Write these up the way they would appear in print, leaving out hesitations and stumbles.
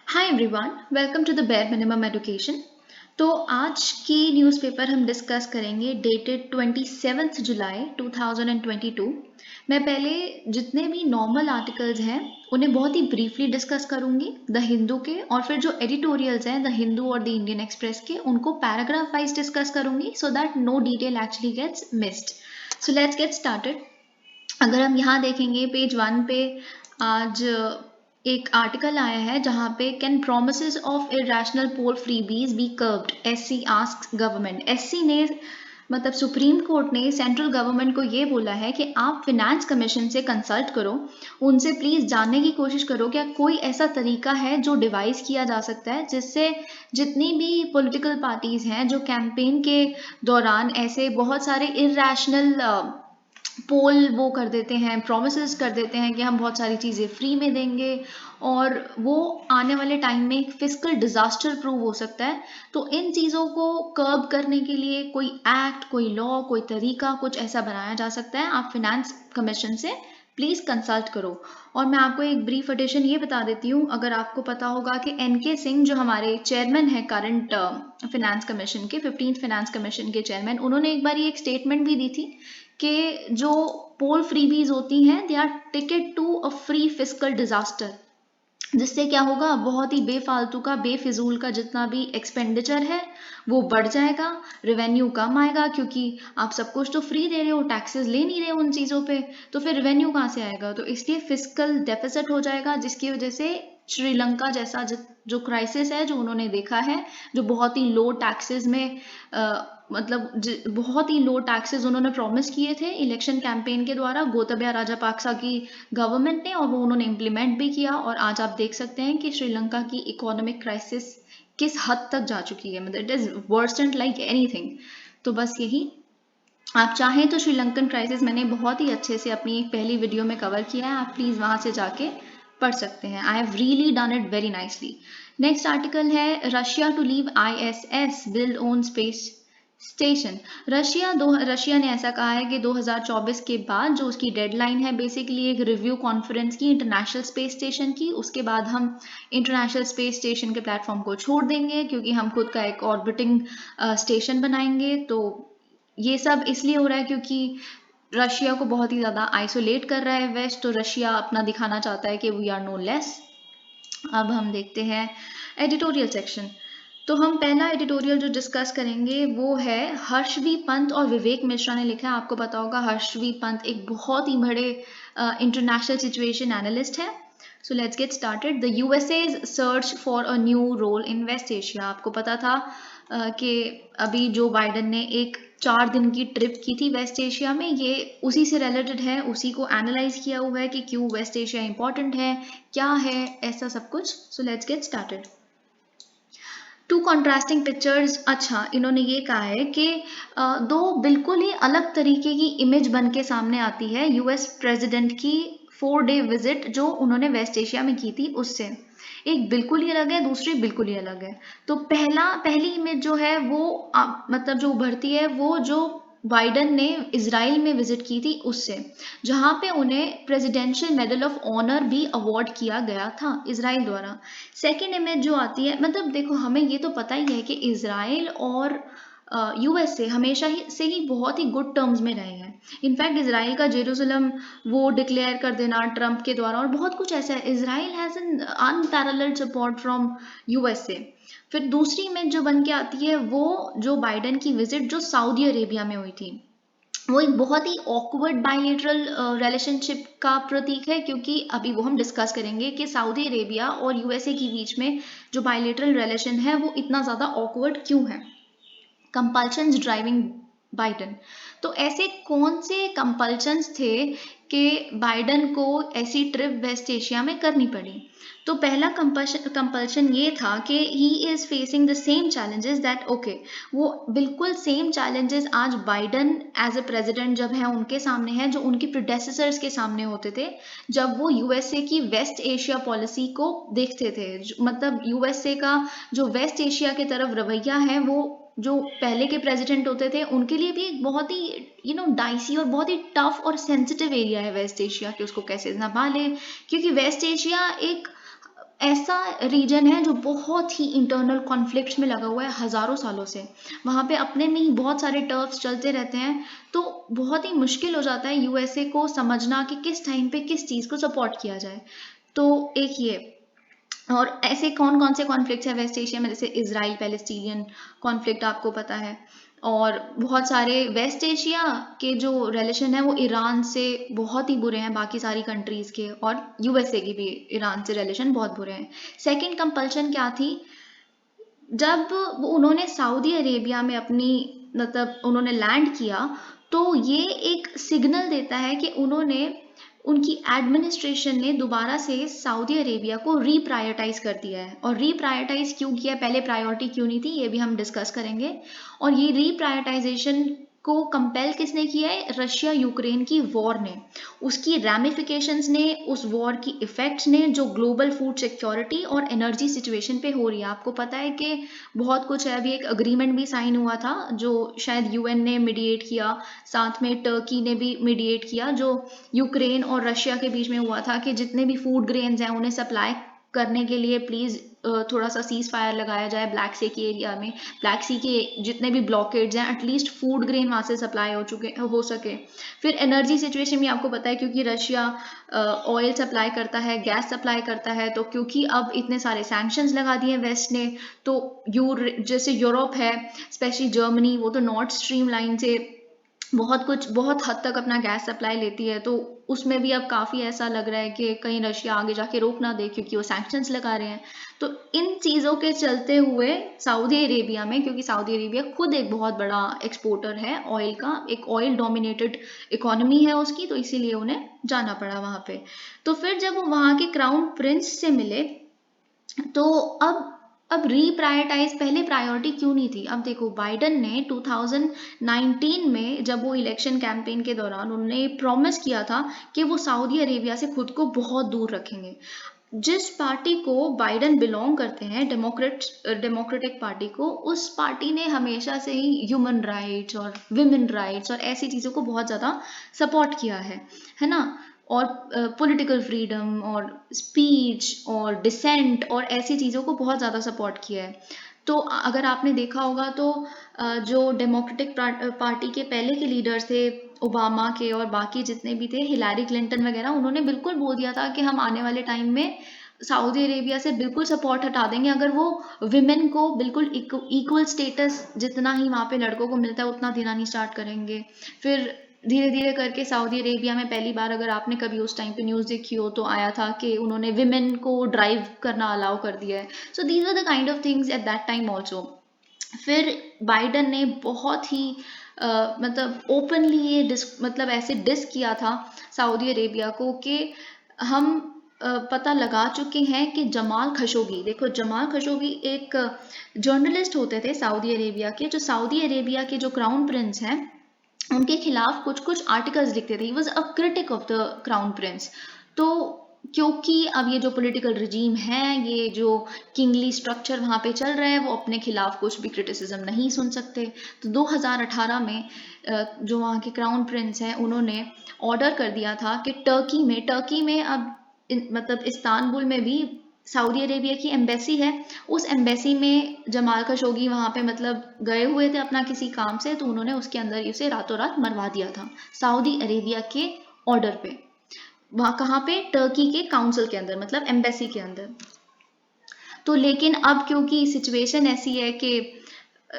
Hi everyone, welcome to the bare minimum education. तो आज की न्यूज़पेपर हम डिस्कस करेंगे डेटेड 27 जुलाई 2022। मैं पहले जितने भी नॉर्मल आर्टिकल्स हैं उन्हें बहुत ही ब्रीफली डिस्कस करूंगी द हिंदू के, और फिर जो एडिटोरियल्स हैं द हिंदू और द इंडियन एक्सप्रेस के उनको पैराग्राफ वाइज डिस्कस करूंगी so that no detail actually gets missed. So let's get started. अगर हम यहाँ देखेंगे पेज 1 पे आज एक आर्टिकल आया है जहाँ पे can promises of irrational poll freebies be curbed, SC asks government. SC ने मतलब सुप्रीम कोर्ट ने सेंट्रल गवर्नमेंट को ये बोला है कि आप फिनेंस कमीशन से कंसल्ट करो, उनसे प्लीज जानने की कोशिश करो क्या कोई ऐसा तरीका है जो डिवाइस किया जा सकता है जिससे जितनी भी पॉलिटिकल पार्टीज हैं जो कैंपेन के दौरान ऐसे बहुत सारे इरेशनल पोल वो कर देते हैं, प्रोमिस कर देते हैं कि हम बहुत सारी चीज़ें फ्री में देंगे और वो आने वाले टाइम में एक फिस्कल डिजास्टर प्रूव हो सकता है। तो इन चीज़ों को कर्ब करने के लिए कोई एक्ट, कोई लॉ, कोई तरीका कुछ ऐसा बनाया जा सकता है। आप फिनेंस कमीशन से प्लीज़ कंसल्ट करो। और मैं आपको एक ब्रीफ एडिशन ये बता देती हूँ, अगर आपको पता होगा कि एनके सिंह जो हमारे चेयरमैन है करंट फिनेंस कमीशन के, 15th फिनेंस कमीशन के चेयरमैन, उन्होंने एक बार ये एक स्टेटमेंट भी दी थी कि जो पोल फ्रीबीज होती हैं they are ticket to a free fiscal disaster, जिससे क्या होगा, बहुत ही बेफालतू का बेफिजूल का जितना भी एक्सपेंडिचर है वो बढ़ जाएगा, रेवेन्यू कम आएगा, क्योंकि आप सब कुछ तो फ्री दे रहे हो, टैक्सेस ले नहीं रहे हो उन चीज़ों पे, तो फिर रेवेन्यू कहाँ से आएगा। तो इसलिए फिस्कल डेफिसिट हो जाएगा, जिसकी वजह से श्रीलंका जैसा जो क्राइसिस है जो उन्होंने देखा है, जो बहुत ही लो टैक्सेस में मतलब बहुत ही लो टैक्सेस उन्होंने प्रॉमिस किए थे इलेक्शन कैंपेन के द्वारा गोताबाया राजापाक्सा की गवर्नमेंट ने, और वो उन्होंने इम्प्लीमेंट भी किया। और आज आप देख सकते हैं कि श्रीलंका की इकोनॉमिक क्राइसिस किस हद तक जा चुकी है, मतलब it is Versant like anything. तो बस यही, आप चाहें तो श्रीलंकन क्राइसिस मैंने बहुत ही अच्छे से अपनी एक पहली वीडियो में कवर किया है, आप प्लीज़ वहाँ से जाके पढ़ सकते हैं। I have really done it very nicely. Next article है Russia to leave ISS build own space station. Russia ने ऐसा कहा है कि 2024 के बाद जो उसकी डेडलाइन है बेसिकली एक रिव्यू कॉन्फ्रेंस की इंटरनेशनल स्पेस स्टेशन की, उसके बाद हम इंटरनेशनल स्पेस स्टेशन के प्लेटफॉर्म को छोड़ देंगे क्योंकि हम खुद का एक ऑर्बिटिंग स्टेशन बनाएंगे। तो ये सब इसलिए हो रहा है क्योंकि रशिया को बहुत ही ज़्यादा आइसोलेट कर रहा है वेस्ट, तो रशिया अपना दिखाना चाहता है कि वी आर नो लेस। अब हम देखते हैं एडिटोरियल सेक्शन। तो हम पहला एडिटोरियल जो डिस्कस करेंगे वो है हर्षवी पंत और विवेक मिश्रा ने लिखा है। आपको पता होगा हर्षवी पंत एक बहुत ही बड़े इंटरनेशनल सिचुएशन एनालिस्ट है। So let's get started. The USA's search for a new role in West Asia. आपको पता था कि अभी जो बाइडन ने एक 4 दिन की ट्रिप की थी वेस्ट एशिया में, ये उसी से रिलेटेड है, उसी को एनालाइज किया हुआ है कि क्यों वेस्ट एशिया इंपॉर्टेंट है, क्या है, ऐसा सब कुछ। सो let's get started. To contrasting pictures. अच्छा, इन्होंने ये कहा है कि दो बिल्कुल ही अलग तरीके की इमेज बन के सामने आती है यूएस प्रेसिडेंट की 4 डे विजिट जो उन्होंने वेस्ट एशिया में की थी उससे। एक बिल्कुल ही अलग है, दूसरी बिल्कुल ही अलग है। तो पहली इमेज जो है वो मतलब जो उभरती है वो जो बाइडन ने इजराइल में विजिट की थी उससे, जहाँ पे उन्हें प्रेसिडेंशियल मेडल ऑफ ऑनर भी अवार्ड किया गया था इजराइल द्वारा। सेकेंड इमेज जो आती है, मतलब देखो हमें ये तो पता ही है कि इजराइल और यूएसए हमेशा ही से ही बहुत ही गुड टर्म्स में रहे हैं। इनफैक्ट इजराइल का जेरूसलम वो डिक्लेयर कर देना ट्रंप के द्वारा और बहुत कुछ ऐसा है। Israel has an unparalleled support from USA. फिर दूसरी इमेज जो बन के आती है वो जो बाइडन की विजिट जो सऊदी अरेबिया में हुई थी, वो एक बहुत ही ऑकवर्ड बायलेटरल रिलेशनशिप का प्रतीक है, क्योंकि अभी वो हम डिस्कस करेंगे कि सऊदी अरेबिया और यूएसए के बीच में जो बायलेटरल रिलेशन है वो इतना ज़्यादा ऑकवर्ड क्यों है। Compulsions driving Biden. तो ऐसे कौन से कंपल्शंस थे कि बाइडन को ऐसी ट्रिप वेस्ट एशिया में करनी पड़ी। तो पहला कंपल्शन ये था कि he is facing the same challenges that okay, वो बिल्कुल सेम चैलेंजेस आज बाइडन एज ए प्रेसिडेंट जब है उनके सामने है जो उनके प्रोडेसेसर्स के सामने होते थे जब वो यूएसए की वेस्ट एशिया पॉलिसी को देखते थे। मतलब यूएसए का जो वेस्ट एशिया की तरफ रवैया है वो जो पहले के प्रेसिडेंट होते थे उनके लिए भी एक बहुत ही डाइसी और बहुत ही टफ और सेंसिटिव एरिया है वेस्ट एशिया कि उसको कैसे संभाले, क्योंकि वेस्ट एशिया एक ऐसा रीजन है जो बहुत ही इंटरनल कॉन्फ्लिक्ट्स में लगा हुआ है हजारों सालों से। वहाँ पे अपने में ही बहुत सारे टर्फ्स चलते रहते हैं, तो बहुत ही मुश्किल हो जाता है यूएसए को समझना कि किस टाइम पे किस चीज़ को सपोर्ट किया जाए। तो एक ये, और ऐसे कौन कौन से कॉन्फ्लिक्ट्स हैं वेस्ट एशिया में, जैसे इजराइल पैलेस्टीनियन कॉन्फ्लिक्ट आपको पता है, और बहुत सारे वेस्ट एशिया के जो रिलेशन है वो ईरान से बहुत ही बुरे हैं, बाकी सारी कंट्रीज के, और यूएसए की भी ईरान से रिलेशन बहुत बुरे हैं। सेकंड कंपल्शन क्या थी, जब उन्होंने सऊदी अरेबिया में अपनी मतलब उन्होंने लैंड किया, तो ये एक सिग्नल देता है कि उन्होंने उनकी एडमिनिस्ट्रेशन ने दोबारा से सऊदी अरेबिया को रीप्रायोरिटाइज कर दिया है। और रीप्रायोरिटाइज क्यों किया, पहले प्रायोरिटी क्यों नहीं थी, ये भी हम डिस्कस करेंगे। और ये रीप्रायोरिटाइजेशन को कंपेल किसने किया है, रशिया यूक्रेन की वॉर ने, उसकी रैमिफिकेशंस ने, उस वॉर की इफेक्ट्स ने, जो ग्लोबल फूड सिक्योरिटी और एनर्जी सिचुएशन पे हो रही है। आपको पता है कि बहुत कुछ है, अभी एक अग्रीमेंट भी साइन हुआ था जो शायद यूएन ने मीडिएट किया, साथ में टर्की ने भी मीडिएट किया, जो यूक्रेन और रशिया के बीच में हुआ था कि जितने भी फूड ग्रेन्स हैं उन्हें सप्लाई करने के लिए प्लीज थोड़ा सा सीज फायर लगाया जाए ब्लैक सी के एरिया में, ब्लैक सी के जितने भी ब्लॉकेड्स हैं एटलीस्ट फूड ग्रेन वहां से सप्लाई हो सके। फिर एनर्जी सिचुएशन भी आपको पता है, क्योंकि रशिया ऑयल सप्लाई करता है, गैस सप्लाई करता है, तो क्योंकि अब इतने सारे सैंक्शंस लगा दिए वेस्ट ने, तो जैसे यूरोप है, स्पेशली जर्मनी, वो तो नॉर्थ स्ट्रीम लाइन से बहुत हद तक अपना गैस सप्लाई लेती है, तो उसमें भी अब काफ़ी ऐसा लग रहा है कि कहीं रशिया आगे जाके रोक ना दे, क्योंकि वो सैंक्शंस लगा रहे हैं। तो इन चीज़ों के चलते हुए सऊदी अरेबिया में, क्योंकि सऊदी अरेबिया खुद एक बहुत बड़ा एक्सपोर्टर है ऑयल का, एक ऑयल डोमिनेटेड इकोनॉमी है उसकी, तो इसीलिए उन्हें जाना पड़ा वहाँ पे। तो फिर जब वो वहाँ के क्राउन प्रिंस से मिले, तो अब रीप्रायोरिटाइज, पहले प्रायोरिटी क्यों नहीं थी। अब देखो, बाइडन ने 2019 में जब वो इलेक्शन कैंपेन के दौरान उन्होंने प्रॉमिस किया था कि वो सऊदी अरेबिया से खुद को बहुत दूर रखेंगे। जिस पार्टी को बाइडन बिलोंग करते हैं, डेमोक्रेटिक पार्टी को, उस पार्टी ने हमेशा से ही ह्यूमन राइट्स और विमेन राइट्स और ऐसी चीज़ों को बहुत ज़्यादा सपोर्ट किया है ना, और पॉलिटिकल फ्रीडम और स्पीच और डिसेंट और ऐसी चीज़ों को बहुत ज़्यादा सपोर्ट किया है। तो अगर आपने देखा होगा तो जो डेमोक्रेटिक पार्टी के पहले के लीडर्स थे, ओबामा के और बाकी जितने भी थे, हिलारी क्लिंटन वगैरह, उन्होंने बिल्कुल बोल दिया था कि हम आने वाले टाइम में सऊदी अरेबिया से बिल्कुल सपोर्ट हटा देंगे अगर वो विमेन को बिल्कुल इक्वल स्टेटस जितना ही वहाँ पे लड़कों को मिलता है उतना देना नहीं स्टार्ट करेंगे। फिर धीरे धीरे करके सऊदी अरेबिया में पहली बार, अगर आपने कभी उस टाइम पे न्यूज़ देखी हो, तो आया था कि उन्होंने विमेन को ड्राइव करना अलाउ कर दिया है। So these are the kind of things at that time also. फिर बाइडन ने बहुत ही मतलब ओपनली ये मतलब ऐसे डिस किया था सऊदी अरेबिया को कि हम पता लगा चुके हैं कि जमाल खशोगी, देखो जमाल खशोगी एक जर्नलिस्ट होते थे सऊदी अरेबिया के, जो सऊदी अरेबिया के जो क्राउन प्रिंस हैं उनके खिलाफ कुछ कुछ आर्टिकल्स लिखते थे। He was a critic of the crown Prince. तो क्योंकि अब ये जो पॉलिटिकल रिजीम है, ये जो किंगली स्ट्रक्चर वहाँ पे चल रहा है, वो अपने खिलाफ कुछ भी क्रिटिसिज्म नहीं सुन सकते। तो 2018 में जो वहाँ के क्राउन प्रिंस हैं उन्होंने ऑर्डर कर दिया था कि टर्की में अब मतलब इस्तांबुल में भी सऊदी अरेबिया की एम्बेसी है, उस एम्बेसी में जमाल खशोगी वहाँ पे मतलब गए हुए थे अपना किसी काम से, तो उन्होंने उसके अंदर ही उसे रातों रात मरवा दिया था सऊदी अरेबिया के ऑर्डर पे। वहाँ कहाँ पे, टर्की के काउंसिल के अंदर, मतलब एम्बेसी के अंदर। तो लेकिन अब क्योंकि सिचुएशन ऐसी है कि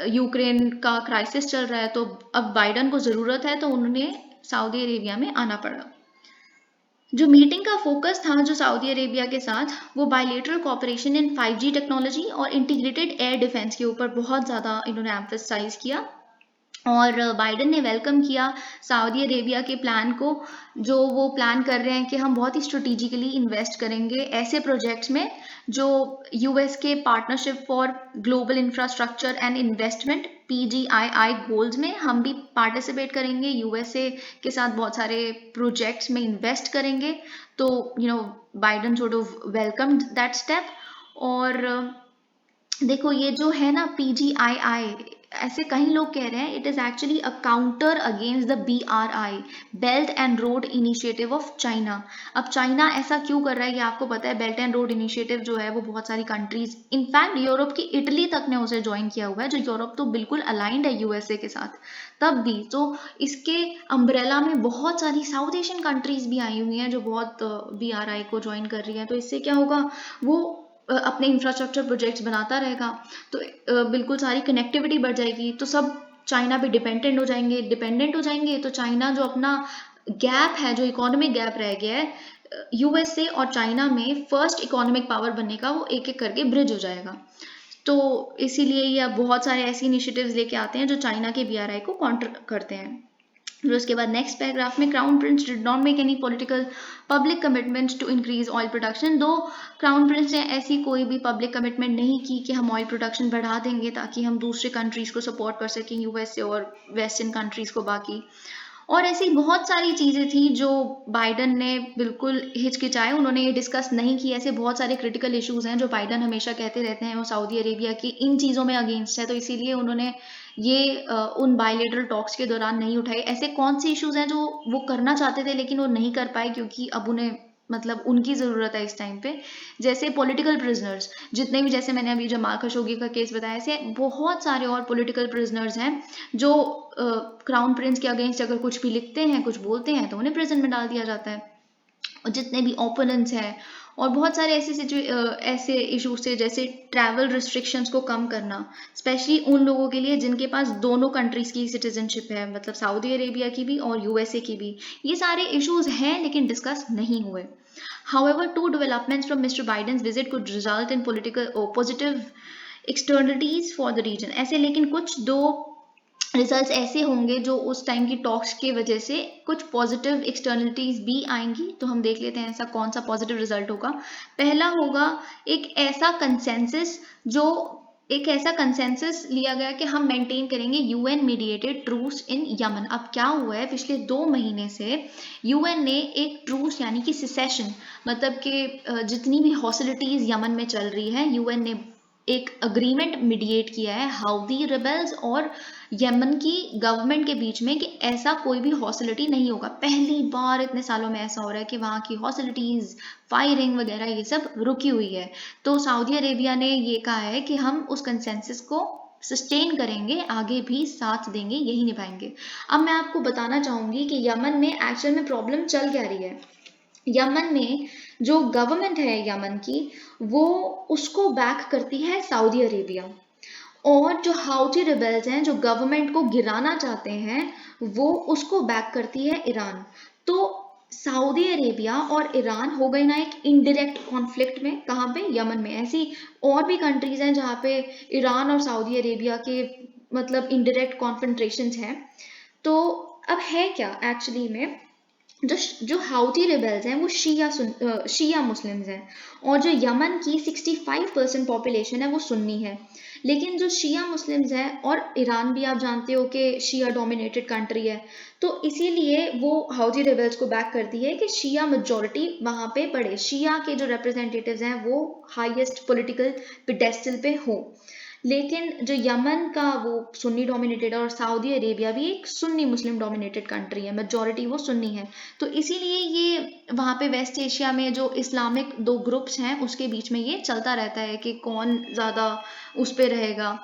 यूक्रेन का क्राइसिस चल रहा है, तो अब बाइडन को ज़रूरत है, तो उन्होंने सऊदी अरेबिया में आना पड़ा। जो मीटिंग का फोकस था जो सऊदी अरेबिया के साथ, वो बायलेटरल कोऑपरेशन इन 5G टेक्नोलॉजी और इंटीग्रेटेड एयर डिफेंस के ऊपर बहुत ज़्यादा इन्होंने एम्फसाइज किया। और बाइडन ने वेलकम किया सऊदी अरेबिया के प्लान को, जो वो प्लान कर रहे हैं कि हम बहुत ही स्ट्रेटेजिकली इन्वेस्ट करेंगे ऐसे प्रोजेक्ट्स में जो यूएस के partnership for global infrastructure and investment PGII goals में हम भी पार्टिसिपेट करेंगे, यूएसए के साथ बहुत सारे प्रोजेक्ट्स में इन्वेस्ट करेंगे। तो Biden sort of welcomed that step. और देखो ये जो है ना PGII, ऐसे कई लोग कह रहे हैं it is actually a counter against the BRI, belt and road initiative of China. अब चाइना ऐसा क्यों कर रहा है, ये आपको पता है। बेल्ट एंड रोड इनिशिएटिव जो है वो बहुत सारी कंट्रीज, इनफैक्ट यूरोप की इटली तक ने उसे ज्वाइन किया हुआ है, जो यूरोप तो बिल्कुल अलाइंड है USA के साथ। तब भी तो इसके अम्ब्रेला में बहुत सारी साउथ एशियन कंट्रीज भी आई हुई हैं जो बहुत BRI को ज्वाइन कर रही हैं। तो इससे क्या होगा, वो अपने इंफ्रास्ट्रक्चर प्रोजेक्ट्स बनाता रहेगा, तो बिल्कुल सारी कनेक्टिविटी बढ़ जाएगी, तो सब चाइना पे डिपेंडेंट हो जाएंगे। तो चाइना जो अपना गैप है, जो इकोनॉमिक गैप रह गया है USA और चाइना में फर्स्ट इकोनॉमिक पावर बनने का, वो एक एक करके ब्रिज हो जाएगा। तो इसीलिए ये अब बहुत सारे ऐसे इनिशिएटिव्स लेके आते हैं जो चाइना के BRI को काउंटर करते हैं। फिर उसके बाद नेक्स्ट पैराग्राफ में, crown prince did not make any political public commitments to increase oil production. दो क्राउन प्रिंस ने ऐसी कोई भी पब्लिक कमिटमेंट नहीं की कि हम ऑयल प्रोडक्शन बढ़ा देंगे ताकि हम दूसरे कंट्रीज को सपोर्ट कर सकें, USA और वेस्टर्न कंट्रीज को बाकी। और ऐसी बहुत सारी चीज़ें थी जो बाइडन ने बिल्कुल हिचकिचाए, उन्होंने ये डिस्कस नहीं की। ऐसे बहुत सारे क्रिटिकल इश्यूज हैं जो बाइडन हमेशा कहते रहते हैं वो सऊदी अरेबिया की इन चीज़ों में अगेंस्ट है, तो इसीलिए उन्होंने ये उन बायलेटरल टॉक्स के दौरान नहीं उठाए। ऐसे कौन से इश्यूज हैं जो वो करना चाहते थे लेकिन वो नहीं कर पाए क्योंकि अब उन्हें मतलब उनकी ज़रूरत है इस टाइम पे, जैसे पॉलिटिकल प्रिजनर्स जितने भी, जैसे मैंने अभी जमाल खशोगी का केस बताया, ऐसे बहुत सारे और पॉलिटिकल प्रिजनर्स हैं जो क्राउन प्रिंस के अगेंस्ट अगर कुछ भी लिखते हैं, कुछ बोलते हैं, तो उन्हें प्रिजन में डाल दिया जाता है। और जितने भी ओपोनेंट्स हैं और बहुत सारे ऐसे इश्यूज थे, जैसे ट्रैवल रिस्ट्रिक्शंस को कम करना, स्पेशली उन लोगों के लिए जिनके पास दोनों कंट्रीज की सिटीजनशिप है, मतलब सऊदी अरेबिया की भी और USA की भी। ये सारे इश्यूज हैं लेकिन डिस्कस नहीं हुए। However, two developments from Mr. Biden's visit could result in positive externalities for the region. ऐसे लेकिन कुछ दो रिजल्ट्स ऐसे होंगे जो उस टाइम की टॉक्स की वजह से कुछ पॉजिटिव एक्सटर्नलिटीज भी आएंगी। तो हम देख लेते हैं ऐसा कौन सा पॉजिटिव रिजल्ट होगा। पहला होगा एक ऐसा कंसेंसस लिया गया कि हम मेंटेन करेंगे UN mediated truce in Yemen. अब क्या हुआ है, पिछले 2 महीने से UN ने एक ट्रूस यानी कि सिसेशन, मतलब कि जितनी भी हॉस्टिलिटीज यमन में चल रही है, UN ने एक अग्रीमेंट मीडिएट किया है हाउदी रिबेल्स और यमन की गवर्नमेंट के बीच में कि ऐसा कोई भी हॉस्टिलिटी नहीं होगा। पहली बार इतने सालों में ऐसा हो रहा है कि वहाँ की हॉस्टिलिटीज, फायरिंग वगैरह ये सब रुकी हुई है। तो सऊदी अरेबिया ने ये कहा है कि हम उस कंसेंसस को सस्टेन करेंगे, आगे भी साथ देंगे, यही निभाएंगे। अब मैं आपको बताना चाहूंगी कि यमन में एक्चुअल में प्रॉब्लम चल क्या रही है। यमन में जो गवर्नमेंट है यमन की, वो उसको बैक करती है सऊदी अरेबिया, और जो हाउथी रिबेल्स हैं जो गवर्नमेंट को गिराना चाहते हैं, वो उसको बैक करती है ईरान। तो सऊदी अरेबिया और ईरान हो गई ना एक इनडायरेक्ट कॉन्फ्लिक्ट में। कहाँ पे? यमन में। ऐसी और भी कंट्रीज हैं जहाँ पे ईरान और सऊदी अरेबिया के मतलब इनडायरेक्ट कॉन्फ्रंट्रेशंस हैं। तो अब है क्या एक्चुअली में, जो हाउथी रिबेल्स हैं वो शिया मुस्लिम्स हैं, और जो यमन की 65% पॉपुलेशन है वो सुन्नी है। लेकिन जो शिया मुस्लिम्स हैं, और ईरान भी आप जानते हो कि शिया डोमिनेटेड कंट्री है, तो इसीलिए वो हाउथी रिबेल्स को बैक करती है कि शिया मेजॉरिटी वहाँ पे पड़े, शिया के जो रिप्रेजेंटेटिव्स हैं वो हाईएस्ट पॉलिटिकल पेडेस्टल पे हो। लेकिन जो यमन का वो सुन्नी डोमिनेटेड है, और सऊदी अरेबिया भी एक सुन्नी मुस्लिम डोमिनेटेड कंट्री है, मेजॉरिटी वो सुन्नी है। तो इसीलिए ये वहाँ पे वेस्ट एशिया में जो इस्लामिक 2 ग्रुप्स हैं उसके बीच में ये चलता रहता है कि कौन ज़्यादा उस पर रहेगा।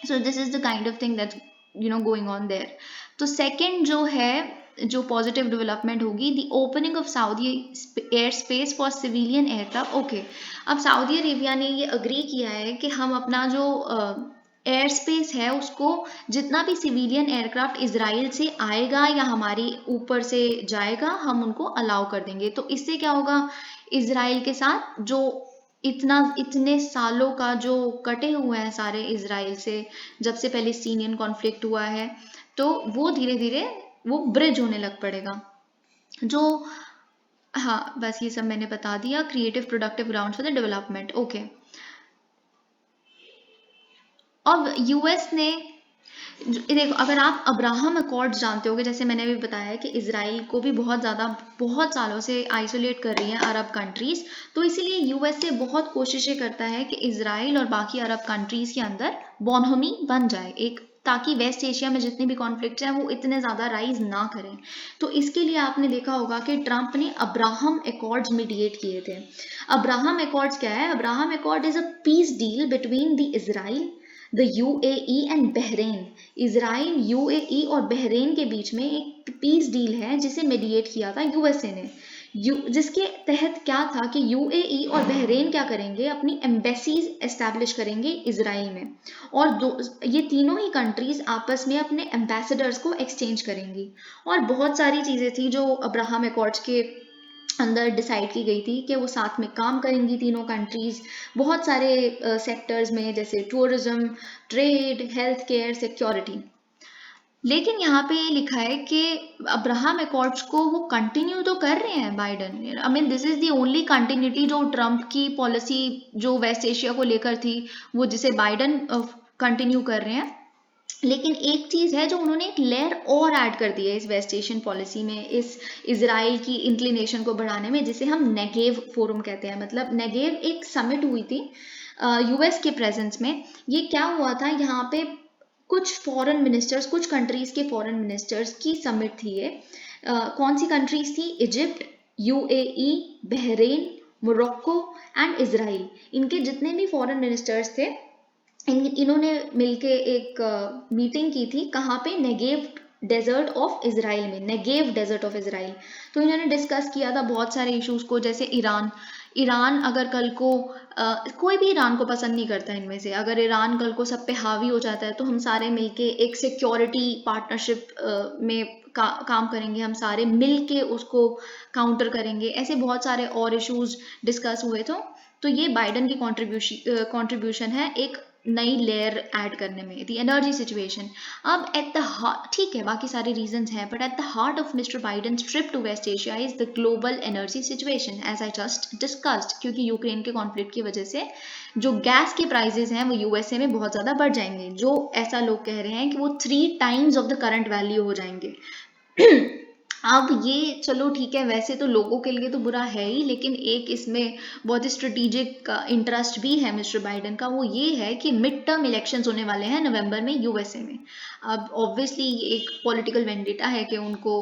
So this is the kind of thing that going on their. तो सेकेंड जो पॉजिटिव डेवलपमेंट होगी, the opening of Saudi air space for civilian aircraft. Okay, अब सऊदी अरेबिया ने ये अग्री किया है कि हम अपना जो एयर स्पेस है उसको, जितना भी सिविलियन एयरक्राफ्ट इजराइल से आएगा या हमारे ऊपर से जाएगा, हम उनको अलाउ कर देंगे। तो इससे क्या होगा, इजराइल के साथ जो इतने सालों का जो कटे हुए हैं सारे इजराइल से, जब से पैलेस्टीनियन कॉन्फ्लिक्ट हुआ है, तो वो धीरे धीरे वो ब्रिज होने लग पड़ेगा। जो हाँ, बस ये सब मैंने बता दिया। Creative productive ground for the development. Okay, अब यूएस ने देखो, अगर आप अब्राहम अकॉर्ड्स जानते होगे, जैसे मैंने भी बताया कि इजराइल को भी बहुत सालों से आइसोलेट कर रही हैं अरब कंट्रीज, तो इसीलिए यूएसए बहुत कोशिशें करता है कि इजराइल और बाकी अरब कंट्रीज के अंदर बोनहोमी बन जाए, एक ताकि वेस्ट एशिया में जितने भी कॉन्फ्लिक्ट्स हैं वो इतने ज़्यादा राइज ना करें। तो इसके लिए आपने देखा होगा कि ट्रंप ने अब्राहम एकॉर्ड्स मीडिएट किए थे। अब्राहम एकॉर्ड्स क्या है? Abraham accord is a peace deal between the Israel, the UAE and Bahrain. Israel, UAE और बहरेन के बीच में एक पीस डील है जिसे मीडिएट किया था यूएसए ने। जिसके तहत क्या था कि यूएई और बहरेन क्या करेंगे, अपनी एम्बेसीज एस्टैब्लिश करेंगे इजराइल में, और ये तीनों ही कंट्रीज आपस में अपने एम्बेसडर्स को एक्सचेंज करेंगी। और बहुत सारी चीज़ें थी जो अब्राहम एकॉर्ड्स के अंदर डिसाइड की गई थी कि वो साथ में काम करेंगी तीनों कंट्रीज, बहुत सारे सेक्टर्स में, जैसे tourism, trade, health care, security. लेकिन यहाँ पे ये लिखा है कि अब्राहम एकॉर्ड्स को वो कंटिन्यू तो कर रहे हैं Biden. I mean this is the only continuity जो ट्रम्प की पॉलिसी जो वेस्ट एशिया को लेकर थी, वो जिसे बाइडन कंटिन्यू कर रहे हैं। लेकिन एक चीज़ है जो उन्होंने एक लेयर और ऐड कर दी है इस वेस्ट एशियन पॉलिसी में, इस इजराइल की इंक्लिनेशन को बढ़ाने में, जिसे हम नेगेव फोरम कहते हैं। मतलब नेगेव एक समिट हुई थी यूएस के प्रेजेंस में। ये क्या हुआ था, यहाँ पे कुछ फॉरेन मिनिस्टर्स, कुछ कंट्रीज के फॉरेन मिनिस्टर्स की समिट थी ये। कौन सी कंट्रीज थी? Egypt, UAE, Bahrain, Morocco and Israel. इनके जितने भी फॉरेन मिनिस्टर्स थे, इन्होंने मिलके एक मीटिंग की थी। कहाँ पे? नेगेव डेजर्ट ऑफ इजराइल में, नेगेव डेजर्ट ऑफ इजराइल। तो इन्होंने डिस्कस किया था बहुत सारे इश्यूज को, जैसे ईरान अगर कल को कोई भी ईरान को पसंद नहीं करता इनमें से, अगर ईरान कल को सब पे हावी हो जाता है तो हम सारे मिलके एक सिक्योरिटी पार्टनरशिप में काम करेंगे, हम सारे मिलके उसको काउंटर करेंगे। ऐसे बहुत सारे और इश्यूज डिस्कस हुए थे। तो ये बाइडन की कंट्रीब्यूशन है एक नई लेयर ऐड करने में, दी एनर्जी सिचुएशन। अब एट द हार्ट, ठीक है बाकी सारे रीजंस हैं, but at the heart of mister Biden trip to West Asia is the global energy situation as I just discussed. क्योंकि यूक्रेन के कॉन्फ्लिक्ट की वजह से जो गैस के प्राइसेस हैं वो यूएसए में बहुत ज़्यादा बढ़ जाएंगे, जो ऐसा लोग कह रहे हैं कि वो 3 times of the current value हो जाएंगे। अब ये चलो ठीक है, वैसे तो लोगों के लिए तो बुरा है ही, लेकिन एक इसमें बहुत ही स्ट्रेटेजिक इंटरेस्ट भी है मिस्टर बाइडन का। वो ये है कि मिड टर्म इलेक्शंस होने वाले हैं नवंबर में यूएसए में। अब ऑब्वियसली एक पॉलिटिकल वेंडिटा है कि उनको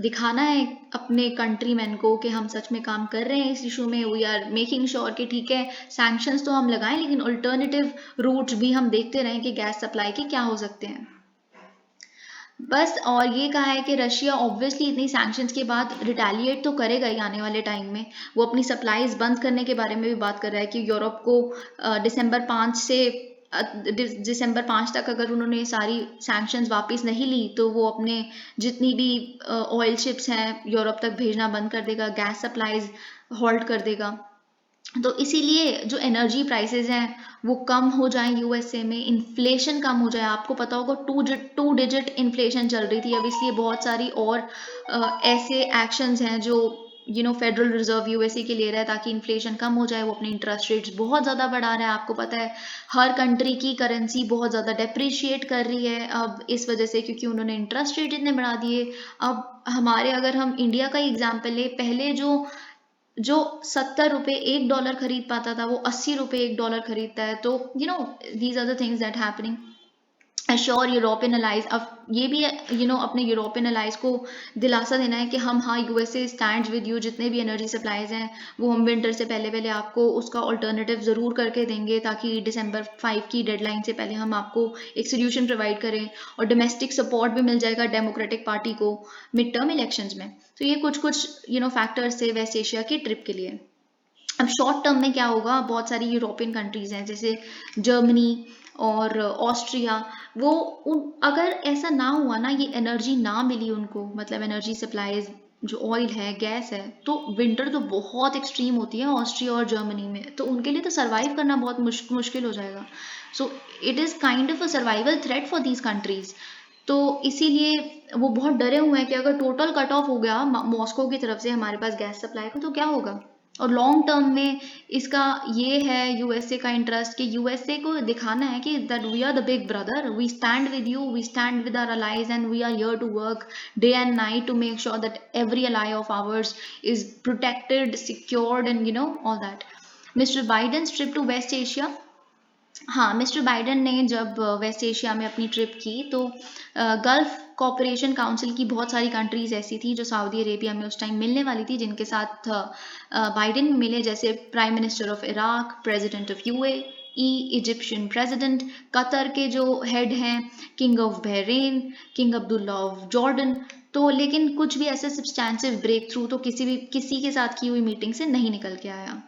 दिखाना है अपने कंट्रीमैन को कि हम सच में काम कर रहे हैं इस इशू में। वी आर मेकिंग श्योर कि ठीक है सैंक्शंस तो हम लगाएं, लेकिन अल्टरनेटिव रूट्स भी हम देखते रहें कि गैस सप्लाई के क्या हो सकते हैं बस। और ये कहा है कि रशिया ऑब्वियसली इतनी सैंक्शंस के बाद रिटेलिएट तो करेगा ही आने वाले टाइम में। वो अपनी सप्लाईज बंद करने के बारे में भी बात कर रहा है कि यूरोप को दिसंबर 5 तक अगर उन्होंने सारी सैंक्शंस वापस नहीं ली तो वो अपने जितनी भी ऑयल शिप्स हैं यूरोप तक भेजना बंद कर देगा, गैस सप्लाईज हॉल्ट कर देगा। तो इसीलिए जो एनर्जी प्राइसेस हैं वो कम हो जाएं यूएसए में, इन्फ्लेशन कम हो जाए। आपको पता होगा 2 डिजिट इन्फ्लेशन चल रही थी, अब इसलिए बहुत सारी और ऐसे एक्शंस हैं जो फेडरल रिजर्व यूएसए के ले रहा है ताकि इन्फ्लेशन कम हो जाए। वो अपने इंटरेस्ट रेट्स बहुत ज़्यादा बढ़ा रहा है। आपको पता है हर कंट्री की करेंसी बहुत ज़्यादा डेप्रिशिएट कर रही है अब इस वजह से, क्योंकि उन्होंने इंटरेस्ट रेट इतने बढ़ा दिए। अब हमारे, अगर हम इंडिया का एग्जाम्पल ले, पहले जो 70 रुपए $1 खरीद पाता था वो 80 रुपए $1 खरीदता है। तो these are the things that happening. Assure European allies, अब ये भी अपने यूरोपियन अलाइज को दिलासा देना है कि हम, हाँ, यूएसए स्टैंड्स विद यू। जितने भी एनर्जी सप्लाईज हैं वो हम विंटर से पहले पहले आपको उसका अल्टरनेटिव ज़रूर करके देंगे, ताकि दिसंबर 5 की डेडलाइन से पहले हम आपको एक सोल्यूशन प्रोवाइड करें। और डोमेस्टिक सपोर्ट भी मिल जाएगा डेमोक्रेटिक पार्टी को मिड टर्म इलेक्शंस में। तो ये कुछ फैक्टर्स थे वेस्ट एशिया की ट्रिप के लिए। अब शॉर्ट टर्म में क्या होगा, बहुत सारी यूरोपियन कंट्रीज हैं जैसे जर्मनी और ऑस्ट्रिया, वो अगर ऐसा ना हुआ ना, ये एनर्जी ना मिली उनको, मतलब एनर्जी सप्लाईज जो ऑयल है, गैस है, तो विंटर तो बहुत एक्सट्रीम होती है ऑस्ट्रिया और जर्मनी में, तो उनके लिए तो सर्वाइव करना बहुत मुश्किल हो जाएगा। So it is kind of a survival threat for these countries. तो इसीलिए वो बहुत डरे हुए हैं कि अगर टोटल कट ऑफ हो गया मॉस्को की तरफ से हमारे पास गैस सप्लाई का, तो क्या होगा। और लॉन्ग टर्म में इसका ये है यूएसए का इंटरेस्ट कि यूएसए को दिखाना है कि that we are the big brother, we stand with you, we stand with our allies, and we are here to work day and night to make sure that every ally of ours is protected, secured, and all that. Mr. Biden's trip to West Asia हाँ, mister Biden ने जब waste Asia में अपनी trip की तो gulf Cooperation Council की बहुत सारी कंट्रीज ऐसी थी जो सऊदी अरेबिया में उस टाइम मिलने वाली थी, जिनके साथ बाइडेन मिले, जैसे prime minister of Iraq, president of UAE, Egyptian president, Qatar के जो हेड हैं, king of Bahrain, king Abdullah of Jordan. तो लेकिन कुछ भी ऐसे सब्सटैंसिव ब्रेक थ्रू तो किसी के साथ की हुई मीटिंग से नहीं निकल के आया।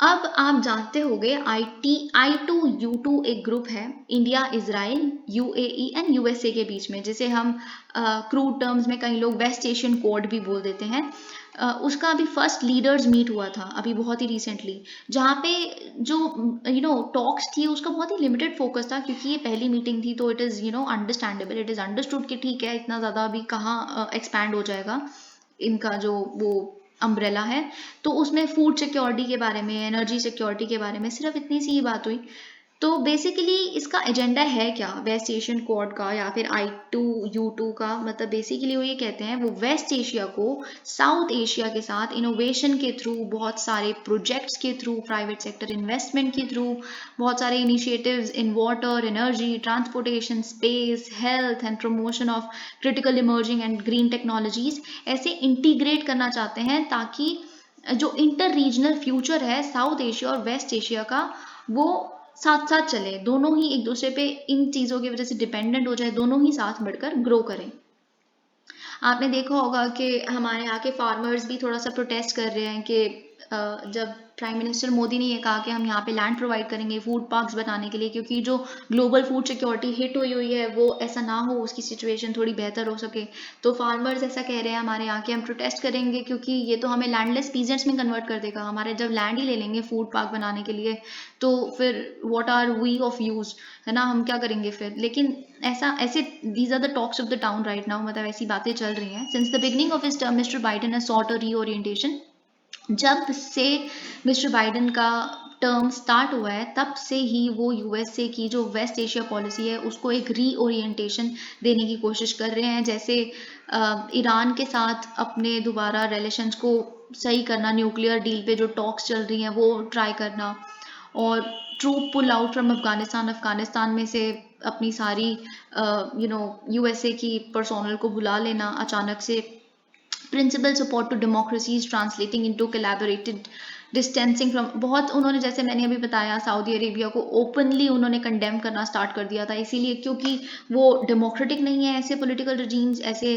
अब आप जानते होंगे I2U2 एक ग्रुप है India, Israel, UAE and USA के बीच में, जिसे हम क्रूड टर्म्स में कई लोग वेस्ट एशियन कोड भी बोल देते हैं। उसका अभी फर्स्ट लीडर्स मीट हुआ था अभी बहुत ही रिसेंटली, जहाँ पे जो टॉक्स थी उसका बहुत ही लिमिटेड फोकस था, क्योंकि ये पहली मीटिंग थी। तो it is understandable, it is understood कि ठीक है, इतना ज़्यादा अभी कहाँ एक्सपैंड हो जाएगा इनका जो वो अम्ब्रेला है। तो उसमें फूड सिक्योरिटी के बारे में, एनर्जी सिक्योरिटी के बारे में सिर्फ इतनी सी ही बात हुई। तो बेसिकली इसका एजेंडा है क्या वेस्ट एशियन क्वाड का या फिर I2U2 का? मतलब बेसिकली वो ये कहते हैं, वो वेस्ट एशिया को साउथ एशिया के साथ इनोवेशन के थ्रू, बहुत सारे प्रोजेक्ट्स के थ्रू, प्राइवेट सेक्टर इन्वेस्टमेंट के थ्रू, बहुत सारे initiatives in water, energy, transportation, space, health and promotion of critical emerging and green technologies ऐसे इंटीग्रेट करना चाहते हैं, ताकि जो इंटर रीजनल फ्यूचर है साउथ एशिया और वेस्ट एशिया का, वो साथ साथ चले, दोनों ही एक दूसरे पे इन चीज़ों की वजह से डिपेंडेंट हो जाए, दोनों ही साथ बढ़कर ग्रो करें। आपने देखा होगा कि हमारे यहाँ के फार्मर्स भी थोड़ा सा प्रोटेस्ट कर रहे हैं कि जब प्राइम मिनिस्टर मोदी ने ये कहा कि हम यहाँ पे लैंड प्रोवाइड करेंगे फूड पार्क्स बनाने के लिए, क्योंकि जो ग्लोबल फूड सिक्योरिटी हिट हुई हुई है वो ऐसा ना हो, उसकी सिचुएशन थोड़ी बेहतर हो सके। तो फार्मर्स ऐसा कह रहे हैं हमारे यहाँ के, हम प्रोटेस्ट करेंगे क्योंकि ये तो हमें लैंडलेस पीजेंट्स में कन्वर्ट कर देगा। हमारे जब लैंड ही ले लेंगे फूड पार्क बनाने के लिए, तो फिर what are we of use, है ना, हम क्या करेंगे फिर? लेकिन ऐसे these are the talks of the town right now, मतलब ऐसी बातें चल रही हैं। Since the beginning of his term mister Biden has sought a reorientation. जब से मिस्टर बाइडेन का टर्म स्टार्ट हुआ है तब से ही वो यूएसए की जो वेस्ट एशिया पॉलिसी है उसको एक रीओरिएंटेशन देने की कोशिश कर रहे हैं। जैसे ईरान के साथ अपने दोबारा रिलेशंस को सही करना, न्यूक्लियर डील पे जो टॉक्स चल रही हैं वो ट्राई करना, और troop pull out from Afghanistan में से अपनी सारी यूएसए की पर्सोनल को बुला लेना अचानक से, principle support to democracies translating into collaborated distancing from, बहुत उन्होंने, जैसे मैंने अभी बताया, सऊदी अरेबिया को ओपनली उन्होंने कंडेम करना स्टार्ट कर दिया था, इसीलिए क्योंकि वो डेमोक्रेटिक नहीं है, ऐसे पॉलिटिकल रिजीम्स, ऐसे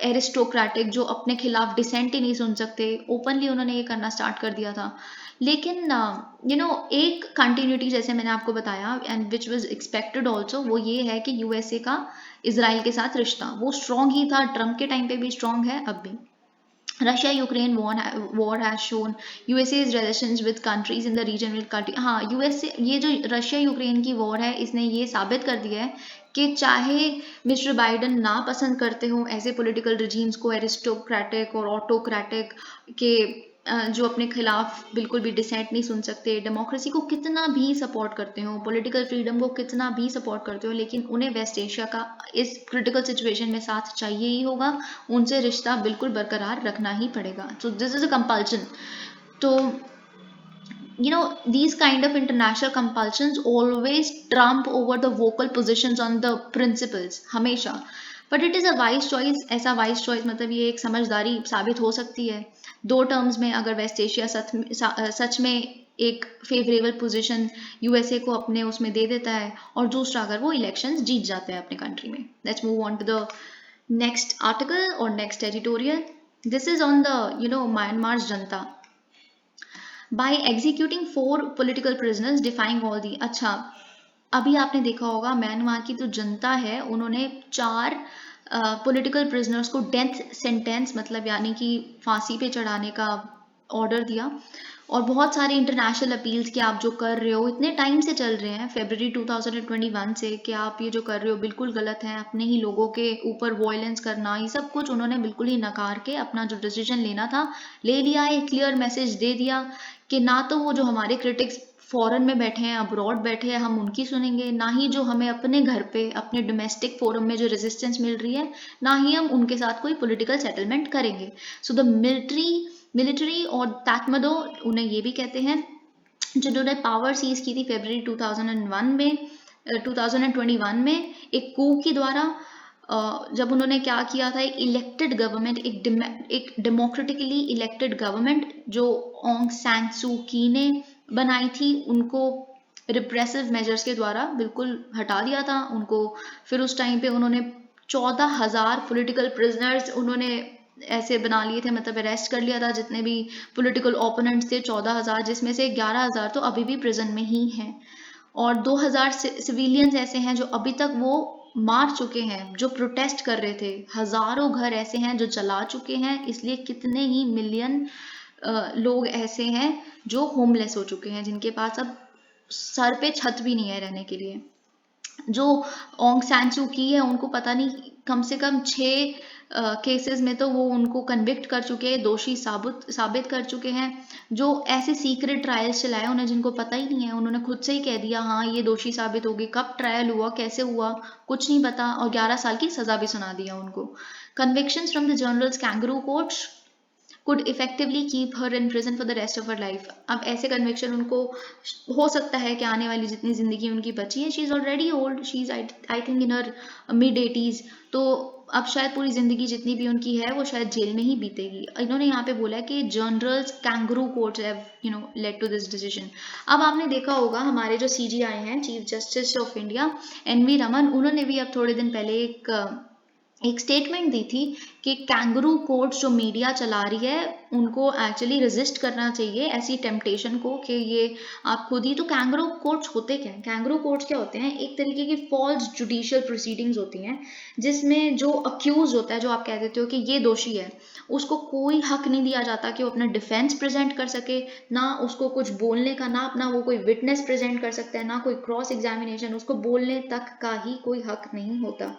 एरिस्टोक्रेटिक जो अपने खिलाफ डिसेंट ही नहीं सुन सकते, ओपनली उन्होंने ये करना स्टार्ट कर दिया था। लेकिन एक कंटिन्यूटी जैसे मैंने आपको बताया and which was expected also, वो ये है कि यूएसए का इसराइल के साथ रिश्ता वो स्ट्रॉन्ग ही था, ट्रम्प के टाइम पे भी स्ट्रॉन्ग है, अब भी। Russia Ukraine war has shown USA's relations with countries in the region will cut। हाँ, यूएसए, ये जो रशिया यूक्रेन की वॉर है, इसने ये साबित कर दिया है कि चाहे मिस्टर बाइडेन ना पसंद करते हो ऐसे पॉलिटिकल रिजीम्स को, एरिस्टोक्रेटिक और ऑटोक्रेटिक के जो अपने खिलाफ बिल्कुल भी डिसेंट नहीं सुन सकते, डेमोक्रेसी को कितना भी सपोर्ट करते हो, पॉलिटिकल फ्रीडम को कितना भी सपोर्ट करते हो, लेकिन उन्हें वेस्ट एशिया का इस क्रिटिकल सिचुएशन में साथ चाहिए ही होगा, उनसे रिश्ता बिल्कुल बरकरार रखना ही पड़ेगा। So this is a compulsion. तो these kind of international compulsions always trump over the vocal positions on the principles, हमेशा। But it is a wise choice, ऐसा वाइज चॉइस मतलब ये एक समझदारी साबित हो सकती है दो टर्म्स में, अगर वेस्ट एशिया सच में एक फेवरेबल पोजीशन यूएसए को अपने उसमें दे देता है, और दूसरा अगर वो इलेक्शंस जीत जाते हैं अपने कंट्री में। Let's move on to the next article और next editorial. This is on the Myanmar junta by executing 4 political prisoners defying all the। अच्छा, अभी आपने देखा होगा म्यांमार की जो जनता है उन्होंने 4 पॉलिटिकल प्रिजनर्स को डेथ सेंटेंस, मतलब यानी कि फांसी पे चढ़ाने का ऑर्डर दिया, और बहुत सारे इंटरनेशनल अपील्स कि आप जो कर रहे हो इतने टाइम से चल रहे हैं, फरवरी 2021 से, कि आप ये जो कर रहे हो बिल्कुल गलत है, अपने ही लोगों के ऊपर वायलेंस करना, ये सब कुछ उन्होंने बिल्कुल ही नकार के अपना जो डिसीजन लेना था ले लिया, एक क्लियर मैसेज दे दिया कि ना तो वो जो हमारे क्रिटिक्स फॉरेन में बैठे हैं, अब्रॉड बैठे हैं, हम उनकी सुनेंगे, ना ही जो हमें अपने घर पे अपने डोमेस्टिक फोरम में जो रेजिस्टेंस मिल रही है, ना ही हम उनके साथ कोई पॉलिटिकल सेटलमेंट करेंगे। सो द मिलिट्री और तातमदो उन्हें ये भी कहते हैं, जिन्होंने पावर सीज की थी फरवरी 2021 में एक कू के द्वारा। जब उन्होंने क्या किया था, एक इलेक्टेड गवर्नमेंट, एक डेमोक्रेटिकली इलेक्टेड गवर्नमेंट जो ओंग सैन सू की ने बनाई थी, उनको रिप्रेसिव मेजर्स के द्वारा बिल्कुल हटा दिया था उनको। फिर उस टाइम पे उन्होंने 14,000 पॉलिटिकल प्रिजनर्स उन्होंने ऐसे बना लिए थे, मतलब अरेस्ट कर लिया था जितने भी पॉलिटिकल ओपोनेंट्स थे 14,000, जिसमें से 11,000 तो अभी भी प्रिजन में ही हैं। और 2,000 सिविलियंस ऐसे हैं जो अभी तक वो मार चुके हैं, जो प्रोटेस्ट कर रहे थे। हजारों घर ऐसे हैं जो जला चुके हैं, इसलिए कितने ही मिलियन लोग ऐसे हैं जो होमलेस हो चुके हैं, जिनके पास अब सर पे छत भी नहीं है रहने के लिए। जो ओंग सैन सू की है, उनको पता नहीं कम से कम 6 केसेस में तो वो उनको कन्विक्ट कर चुके हैं, दोषी साबित कर चुके हैं। जो ऐसे सीक्रेट ट्रायल्स चलाए उन्हें, जिनको पता ही नहीं है, उन्होंने खुद से ही कह दिया हाँ ये दोषी साबित हो गए। कब ट्रायल हुआ, कैसे हुआ, कुछ नहीं पता, और 11 साल की सजा भी सुना दिया उनको। Convictions from the generals kangaroo courts could effectively keep her in prison for the rest of her life। अब ऐसे कन्विक्शन उनको हो सकता है कि आने वाली जितनी जिंदगी उनकी बची है, she is already old, she is I think in her mid 80s, तो अब शायद पूरी जिंदगी जितनी भी उनकी है वो शायद जेल में ही बीतेगी। इन्होंने यहाँ पे बोला है कि generals kangaroo courts have led to this decision. अब आपने देखा होगा हमारे जो CJI हैं, chief justice of India NV Raman, उन्होंने भी अब थोड़े दिन पहले एक स्टेटमेंट दी थी कि कैंगरू कोर्ट्स जो मीडिया चला रही है उनको एक्चुअली रेजिस्ट करना चाहिए ऐसी टेम्पटेशन को, कि ये आप खुद ही। तो कैंगरू कोर्ट्स होते क्या हैं? कैंगरू कोर्ट्स क्या होते हैं? एक तरीके की फॉल्स जुडिशियल प्रोसीडिंग्स होती हैं, जिसमें जो अक्यूज होता है, जो आप कह देते हो कि ये दोषी है, उसको कोई हक नहीं दिया जाता कि वो अपना डिफेंस प्रेजेंट कर सके, ना उसको कुछ बोलने का, ना अपना वो कोई विटनेस प्रेजेंट कर सकता है, ना कोई क्रॉस एग्जामिनेशन, उसको बोलने तक का ही कोई हक नहीं होता।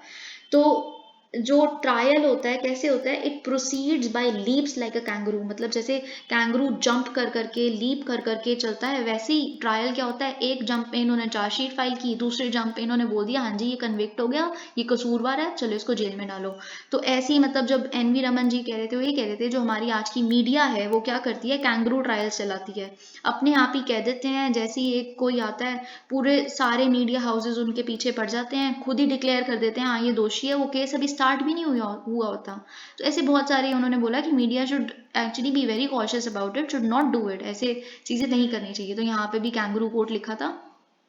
तो जो ट्रायल होता है कैसे होता है? It proceeds by leaps like a kangaroo, मतलब जैसे कैंगरू जंप कर करके, लीप कर करके चलता है, वैसे ही ट्रायल क्या होता है, एक जंप में इन्होंने चार्जशीट फाइल की, दूसरे जंप पे इन्होंने बोल दिया हाँ जी ये कन्विक्ट हो गया, ये कसूरवार है, चलो इसको जेल में डालो। तो ऐसे ही, मतलब जब NV रमन जी कह रहे थे, वो ये कह रहे थे जो हमारी आज की मीडिया है वो क्या करती है, कैंगरू ट्रायल्स चलाती है, अपने आप ही कह देते हैं, जैसे ही एक कोई आता है पूरे सारे मीडिया हाउसेज उनके पीछे पड़ जाते हैं, खुद ही डिक्लेयर कर देते हैं हाँ ये दोषी है, वो केस अभी स्टार्ट भी नहीं हुआ होता। तो ऐसे बहुत सारे उन्होंने बोला कि media should actually be very cautious about it, should not do it, ऐसे चीजें नहीं करनी चाहिए। तो यहाँ पे भी कैंगरू कोर्ट लिखा था,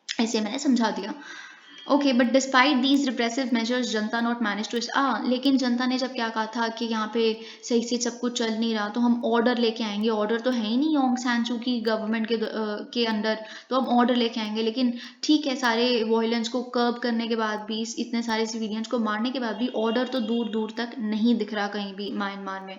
ऐसे मैंने समझा दिया। Okay, but despite these repressive measures Janata not manage to, लेकिन जनता ने जब क्या कहा था कि यहाँ पे सही से सब कुछ चल नहीं रहा, तो हम ऑर्डर लेके आएंगे। ऑर्डर तो है ही नहीं ओंग सैन सू की गवर्नमेंट के अंडर, तो हम ऑर्डर लेके आएंगे। लेकिन ठीक है, सारे वायलेंस को कर्ब करने के बाद भी, इतने सारे सिविलियंस को मारने के बाद भी, ऑर्डर तो दूर दूर तक नहीं दिख रहा कहीं भी म्यांमार में।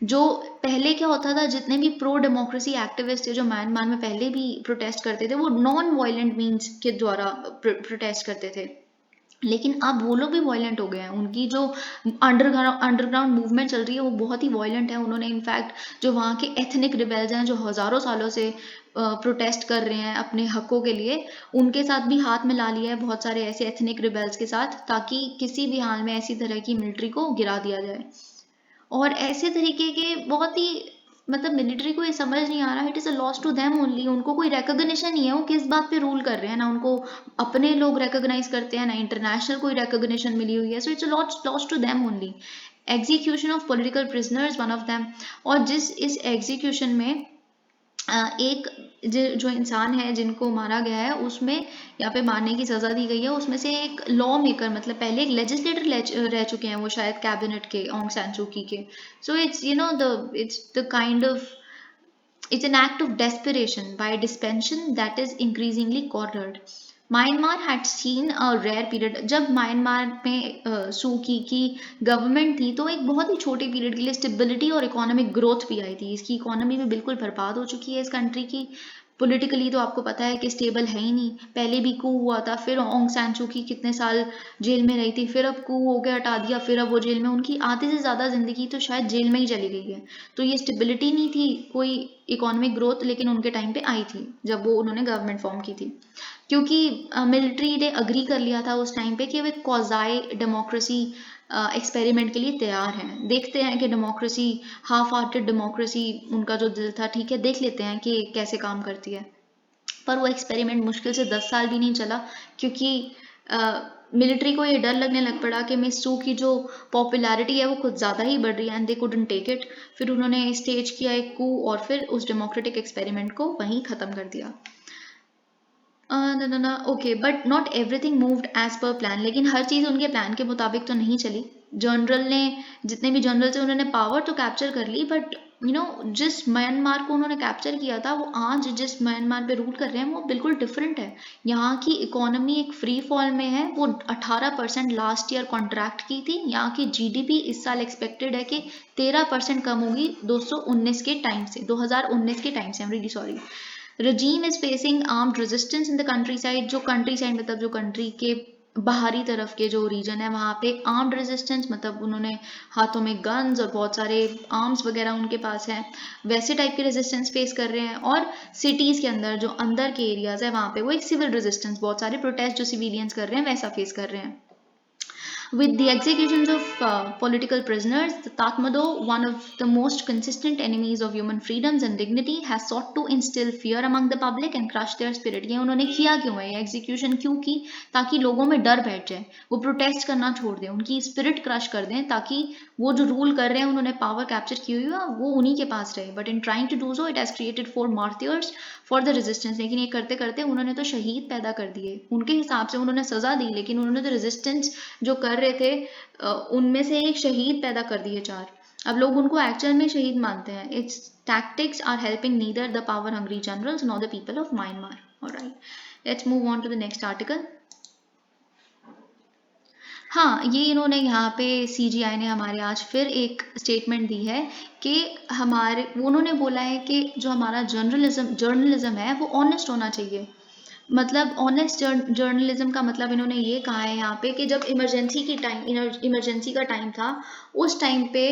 जो पहले क्या होता था, जितने भी प्रो डेमोक्रेसी एक्टिविस्ट थे जो म्यांमार में पहले भी प्रोटेस्ट करते थे, वो नॉन वायलेंट मीन्स के द्वारा प्रोटेस्ट करते थे। लेकिन अब वो लोग भी वायलेंट हो गए हैं। उनकी जो अंडरग्राउंड मूवमेंट चल रही है वो बहुत ही वायलेंट है। उन्होंने इनफैक्ट जो वहाँ के एथनिक रिबेल्स हैं, जो हजारों सालों से प्रोटेस्ट कर रहे हैं अपने हकों के लिए, उनके साथ भी हाथ मिला लिया है बहुत सारे ऐसे एथनिक रिबेल्स के साथ, ताकि किसी भी हाल में ऐसी तरह की मिलिट्री को गिरा दिया जाए। और ऐसे तरीके के बहुत ही, मतलब मिलिट्री को ये समझ नहीं आ रहा, it is a loss to them only. उनको कोई रिकॉग्निशन नहीं है, वो किस बात पे रूल कर रहे हैं, ना उनको अपने लोग रिकॉग्नाइज करते हैं, ना इंटरनेशनल कोई रिकॉग्निशन मिली हुई है। So it's a loss to them only. Execution of political prisoners one of them. और इस एग्जीक्यूशन में एक जो इंसान है जिनको मारा गया है, उसमें यहाँ पे मारने की सजा दी गई है, उसमें से एक लॉ मेकर, मतलब पहले एक लेजिस्लेटर रह चुके हैं वो शायद कैबिनेट के, ओंग सैन सू की के। So it's the kind of, it's an act of desperation by dispensation that is increasingly cornered. Myanmar had seen a rare period। जब म्यांमार में सूकी की गवर्नमेंट थी, तो एक बहुत ही छोटे पीरियड के लिए स्टेबिलिटी और इकोनॉमिक ग्रोथ भी आई थी। इसकी इकोनॉमी भी बिल्कुल बर्बाद हो चुकी है इस कंट्री की। पॉलिटिकली तो आपको पता है कि स्टेबल है ही नहीं। पहले भी कू हुआ था, फिर ओंग सैन सू की कितने साल जेल में रही थी, फिर अब कू हो गया, हटा दिया, फिर अब वो जेल में। उनकी आधे से ज़्यादा ज़िंदगी तो शायद जेल में ही चली गई है। तो ये स्टेबिलिटी नहीं थी, कोई इकोनॉमिक ग्रोथ, लेकिन उनके टाइम पे आई थी जब वो उन्होंने गवर्नमेंट फॉर्म की थी। क्योंकि मिलिट्री ने अग्री कर लिया था उस टाइम पे कि वे क्वाज़ाई डेमोक्रेसी एक्सपेरिमेंट के लिए तैयार हैं। देखते हैं कि डेमोक्रेसी, हाफ हार्टेड डेमोक्रेसी उनका जो दिल था, ठीक है देख लेते हैं कि कैसे काम करती है। पर वो एक्सपेरिमेंट मुश्किल से 10 साल भी नहीं चला, क्योंकि मिलिट्री को ये डर लगने लग पड़ा कि मिस सू की जो पॉपुलैरिटी है वो कुछ ज़्यादा ही बढ़ रही है, and they couldn't take it. फिर उन्होंने स्टेज किया एक कू और फिर उस डेमोक्रेटिक एक्सपेरिमेंट को वहीं ख़त्म कर दिया। ना okay, but not everything moved as per plan. लेकिन हर चीज़ उनके प्लान के मुताबिक तो नहीं चली। जनरल ने, जितने भी जनरल थे उन्होंने पावर तो कैप्चर कर ली, बट जिस म्यांमार को उन्होंने कैप्चर किया था, वो आज जिस म्यांमार पे रूल कर रहे हैं वो बिल्कुल डिफरेंट है। यहाँ की इकोनॉमी एक फ्री फॉल में है। वो 18% लास्ट ईयर कॉन्ट्रैक्ट की थी। यहाँ की जीडीपी इस साल एक्सपेक्टेड है कि 13% कम होगी 2019 के टाइम से, 2019 के टाइम से। I am really sorry. regime is facing armed resistance in the countryside। जो कंट्री साइड मतलब जो कंट्री के बाहरी तरफ के जो रीजन है वहाँ पे आर्म्ड रेजिस्टेंस, मतलब उन्होंने हाथों में गन्स और बहुत सारे आर्म्स वगैरह उनके पास है, वैसे टाइप के रेजिस्टेंस फेस कर रहे हैं। और सिटीज़ के अंदर जो अंदर के एरियाज है वहाँ पे वो एक सिविल रेजिस्टेंस, बहुत सारे प्रोटेस्ट जो सिविलियंस कर रहे हैं वैसा फेस कर रहे हैं। With the executions of political prisoners, the Tatmadaw, one of the most consistent enemies of human freedoms and dignity, has sought to instill fear among the public and crush their spirit। ये उन्होंने किया क्यों है, ये execution क्यों की? ताकि लोगों में डर बैठ जाए, वो प्रोटेस्ट करना छोड़ दें, उनकी स्पिरिट क्रश कर दें, ताकि वो जो रूल कर रहे हैं, उन्होंने पावर कैप्चर की हुई है, वो उन्हीं के पास रहे। But in trying to do so it has created 4 martyrs for the resistance. लेकिन ये करते करते उन्होंने तो शहीद पैदा कर दिए। उनके हिसाब से उन्होंने सज़ा दी, लेकिन उन्होंने तो रेजिस्टेंस जो कर रहे थे उनमें से एक शहीद पैदा कर दिए 4। अब लोग उनको एक्चुअल में शहीद मानते हैं। It's tactics are helping neither the power hungry generals nor the people of Myanmar। Alright, let's move on to the next article। हाँ, ये इन्होंने यहाँ पे CGI ने हमारे आज फिर एक स्टेटमेंट दी है कि हमारे, उन्होंने बोला है कि जो हमारा जर्नलिज्म है वो ऑनेस्ट होना चाहिए। मतलब ऑनेस्ट जर्नलिज्म का मतलब इन्होंने ये कहा है यहाँ पे कि जब इमरजेंसी का टाइम था, उस टाइम पे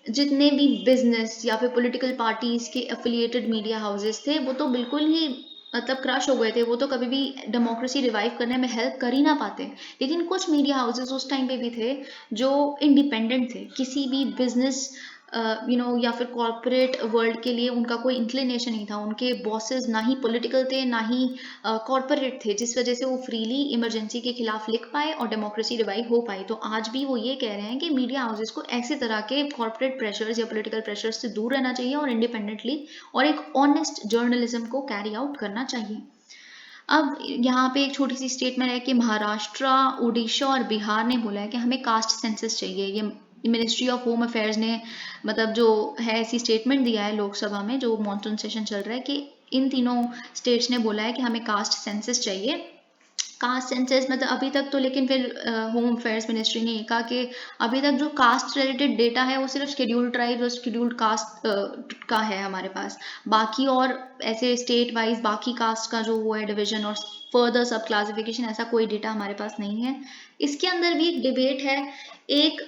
जितने भी बिजनेस या फिर पॉलिटिकल पार्टीज के एफिलिएटेड मीडिया हाउसेस थे वो तो बिल्कुल ही मतलब क्रश हो गए थे। वो तो कभी भी डेमोक्रेसी रिवाइव करने में हेल्प कर ही ना पाते। लेकिन कुछ मीडिया हाउसेस उस टाइम पे भी थे जो इंडिपेंडेंट थे, किसी भी बिजनेस या फिर कॉरपोरेट वर्ल्ड के लिए उनका कोई इंक्लिनेशन नहीं था। उनके बॉसेस ना ही पॉलिटिकल थे ना ही कॉरपोरेट थे, जिस वजह से वो फ्रीली इमरजेंसी के खिलाफ लिख पाए और डेमोक्रेसी रिवाइव हो पाई। तो आज भी वो ये कह रहे हैं कि मीडिया हाउसेस को ऐसे तरह के कॉरपोरेट प्रेशर्स या पॉलिटिकल प्रेशर्स से दूर रहना चाहिए और इंडिपेंडेंटली और एक ऑनेस्ट जर्नलिज्म को कैरी आउट करना चाहिए। अब यहाँ पे एक छोटी सी स्टेटमेंट है कि महाराष्ट्र, उड़ीसा और बिहार ने बोला है कि हमें कास्ट सेंसस चाहिए। ये मिनिस्ट्री ऑफ होम अफेयर्स ने मतलब जो है ऐसी स्टेटमेंट दिया है लोकसभा में, जो मॉनसून सेशन चल रहा है, कि इन तीनों स्टेट्स ने बोला है कि हमें कास्ट सेंसस चाहिए। कास्ट सेंसस मतलब अभी तक तो, लेकिन फिर होम अफेयर्स मिनिस्ट्री ने कहा कि अभी तक जो कास्ट रिलेटेड डेटा है वो सिर्फ शेड्यूल्ड ट्राइब और शेड्यूल्ड कास्ट का है हमारे पास। बाकी और ऐसे स्टेट वाइज बाकी कास्ट का जो वो है डिवीजन और फर्दर सब क्लासिफिकेशन, ऐसा कोई डेटा हमारे पास नहीं है। इसके अंदर भी एक डिबेट है। एक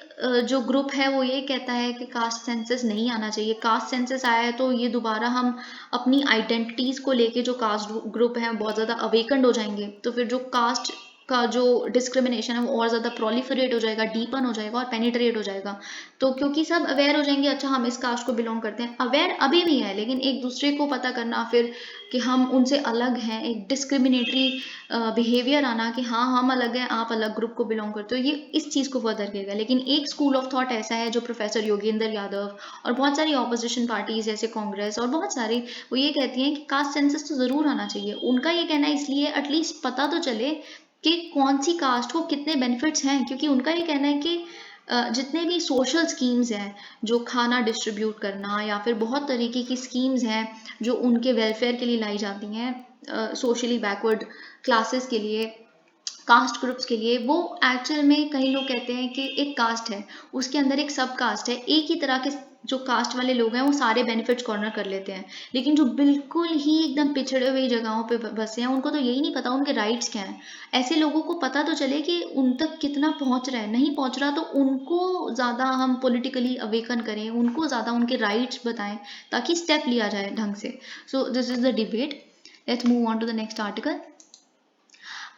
जो ग्रुप है वो ये कहता है कि कास्ट सेंसस नहीं आना चाहिए। कास्ट सेंसस आया है तो ये दोबारा हम अपनी आइडेंटिटीज़ को लेके जो कास्ट ग्रुप है बहुत ज़्यादा अवेकंड हो जाएंगे। तो फिर जो कास्ट का जो डिस्क्रिमिनेशन है वो और ज़्यादा प्रोलिफरेट हो जाएगा, डीपन हो जाएगा और पेनिट्रेट हो जाएगा। तो क्योंकि सब अवेयर हो जाएंगे, अच्छा हम इस कास्ट को बिलोंग करते हैं, अवेयर अभी भी है, लेकिन एक दूसरे को पता करना फिर कि हम उनसे अलग हैं, एक डिस्क्रिमिनेटरी बिहेवियर आना कि हाँ हम अलग हैं, आप अलग ग्रुप को बिलोंग करते हो, ये इस चीज़ को फर्दर करेगा। लेकिन एक स्कूल ऑफ थॉट ऐसा है जो प्रोफेसर योगेंद्र यादव और बहुत सारी ऑपोजिशन पार्टीज जैसे कांग्रेस और बहुत सारी, वो ये कहती हैं कि कास्ट सेंसस तो ज़रूर आना चाहिए। उनका ये कहना है इसलिए एटलीस्ट पता तो चले कि कौन सी कास्ट को कितने बेनिफिट्स हैं, क्योंकि उनका ये कहना है कि जितने भी सोशल स्कीम्स हैं, जो खाना डिस्ट्रीब्यूट करना या फिर बहुत तरीके की स्कीम्स हैं जो उनके वेलफेयर के लिए लाई जाती हैं सोशली बैकवर्ड क्लासेस के लिए, कास्ट ग्रुप्स के लिए, वो एक्चुअल में कई लोग कहते हैं कि एक कास्ट है, उसके अंदर एक सब कास्ट है, एक ही तरह के जो कास्ट वाले लोग हैं वो सारे बेनिफिट्स कॉर्नर कर लेते हैं। लेकिन जो बिल्कुल ही एकदम पिछड़े हुए जगहों पे बसे हैं उनको तो यही नहीं पता उनके राइट्स क्या हैं। ऐसे लोगों को पता तो चले कि उन तक कितना पहुंच रहा है, नहीं पहुंच रहा तो उनको ज़्यादा हम पॉलिटिकली अवेकन करें, उनको ज़्यादा उनके राइट्स बताएं ताकि स्टेप लिया जाए ढंग से। So this is the debate. Let's move on to the next article.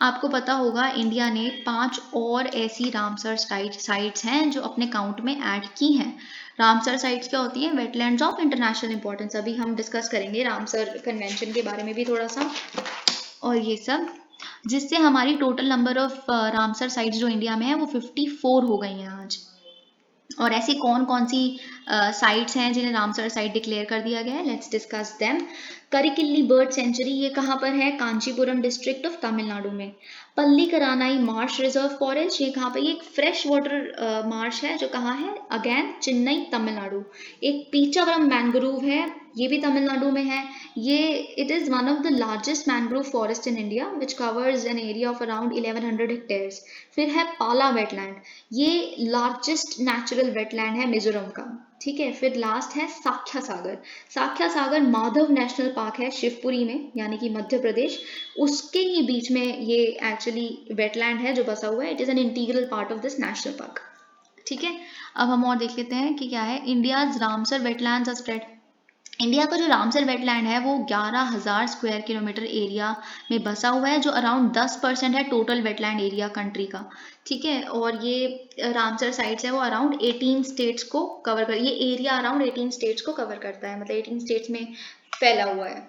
आपको पता होगा इंडिया ने 5 और ऐसी रामसर साइट्स हैं जो अपने काउंट में ऐड की हैं। रामसर साइट्स क्या होती हैं? Wetlands of international importance. अभी हम डिस्कस करेंगे रामसर कन्वेंशन के बारे में भी थोड़ा सा। और ये सब, जिससे हमारी total number of Ramsar sites जो इंडिया में है वो 54 हो गई हैं आज। और ऐसी कौन कौन सी साइट्स हैं जिन्हें रामसर साइट डिक्लेयर कर दिया गया है, let's discuss them. Karikili bird sanctuary, ये कहाँ पर है, कांचीपुरम डिस्ट्रिक्ट ऑफ तमिलनाडु में। पल्लीकरानाई मार्श रिजर्व फॉरेस्ट, ये कहाँ पर, ये एक फ्रेश वाटर मार्श है जो कहाँ है, अगेन चेन्नई तमिलनाडु। एक पीचावरम मैंग्रोव है, ये भी तमिलनाडु में है। ये it is one of the largest mangrove forest in India which covers an area of around 1100 hectares. फिर है पाला वेटलैंड, ये लार्जेस्ट नेचुरल वेटलैंड है मिजोरम का, ठीक है। फिर लास्ट है साख्या सागर। साख्या सागर माधव नेशनल पार्क है शिवपुरी में, यानी कि मध्य प्रदेश, उसके ही बीच में ये एक्चुअली वेटलैंड है जो बसा हुआ है। It is an integral part of this national park, ठीक है। अब हम और देख लेते हैं कि क्या है। India's Ramsar wetlands are spread, India का जो रामसर वेटलैंड है वो 11,000 स्क्वायर किलोमीटर एरिया में बसा हुआ है, जो अराउंड 10% है टोटल वेटलैंड एरिया कंट्री का, ठीक है। और ये रामसर साइट्स है वो अराउंड 18 स्टेट्स को कवर कर, ये एरिया अराउंड 18 स्टेट्स को कवर करता है, मतलब 18 स्टेट्स में फैला हुआ है।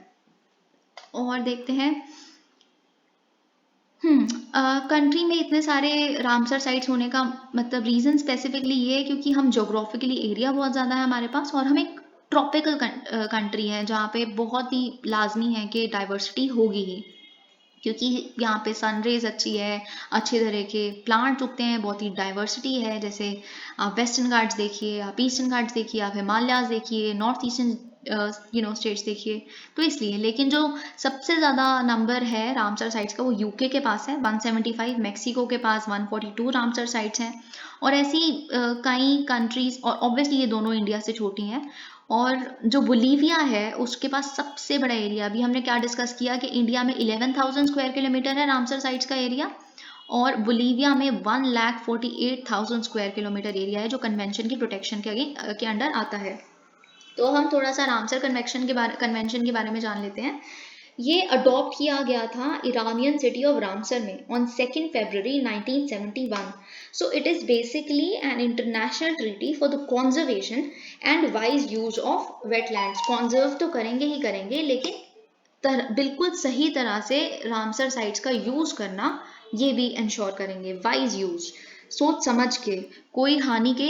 और देखते हैं, कंट्री में इतने सारे रामसर साइट्स होने का मतलब रीज़न स्पेसिफिकली ये है क्योंकि हम जोग्राफिकली एरिया बहुत ज़्यादा है हमारे पास, और हम एक ट्रॉपिकल कंट्री है जहाँ पे बहुत ही लाजमी है कि डाइवर्सिटी होगी ही, क्योंकि यहाँ पे सन रेज अच्छी है, अच्छे तरह के प्लांट उगते हैं, बहुत ही डाइवर्सिटी है। जैसे आप वेस्टर्न घाट्स देखिए, आप ईस्टर्न घाट्स देखिए, आप हिमालयाज देखिए, नॉर्थ ईस्टर्न स्टेट्स देखिए, तो इसलिए। लेकिन जो सबसे ज़्यादा नंबर है रामसर साइट्स का वो यूके के पास है 175, मैक्सिको के पास 142 रामसर साइट्स हैं, और ऐसी कई कंट्रीज, और ऑब्वियसली ये दोनों इंडिया से छोटी हैं। और जो बोलीविया है उसके पास सबसे बड़ा एरिया, अभी हमने क्या डिस्कस किया कि इंडिया में 11,000 स्क्वायर किलोमीटर है रामसर साइट्स का एरिया, और बोलीविया में 1,48,000 स्क्वायर किलोमीटर एरिया है जो कन्वेंशन की प्रोटेक्शन के अंडर आता है। तो हम थोड़ा सा रामसर कन्वेंशन के बारे में जान लेते हैं। ये अडॉप्ट किया गया था ईरानियन सिटी ऑफ रामसर में on 2 February 1971। So it is basically an international treaty for the conservation and wise use of wetlands. Conserve तो करेंगे ही करेंगे, लेकिन बिल्कुल सही तरह से रामसर साइट्स का यूज करना ये भी इंश्योर करेंगे, वाइज यूज, सोच समझ के, कोई हानि के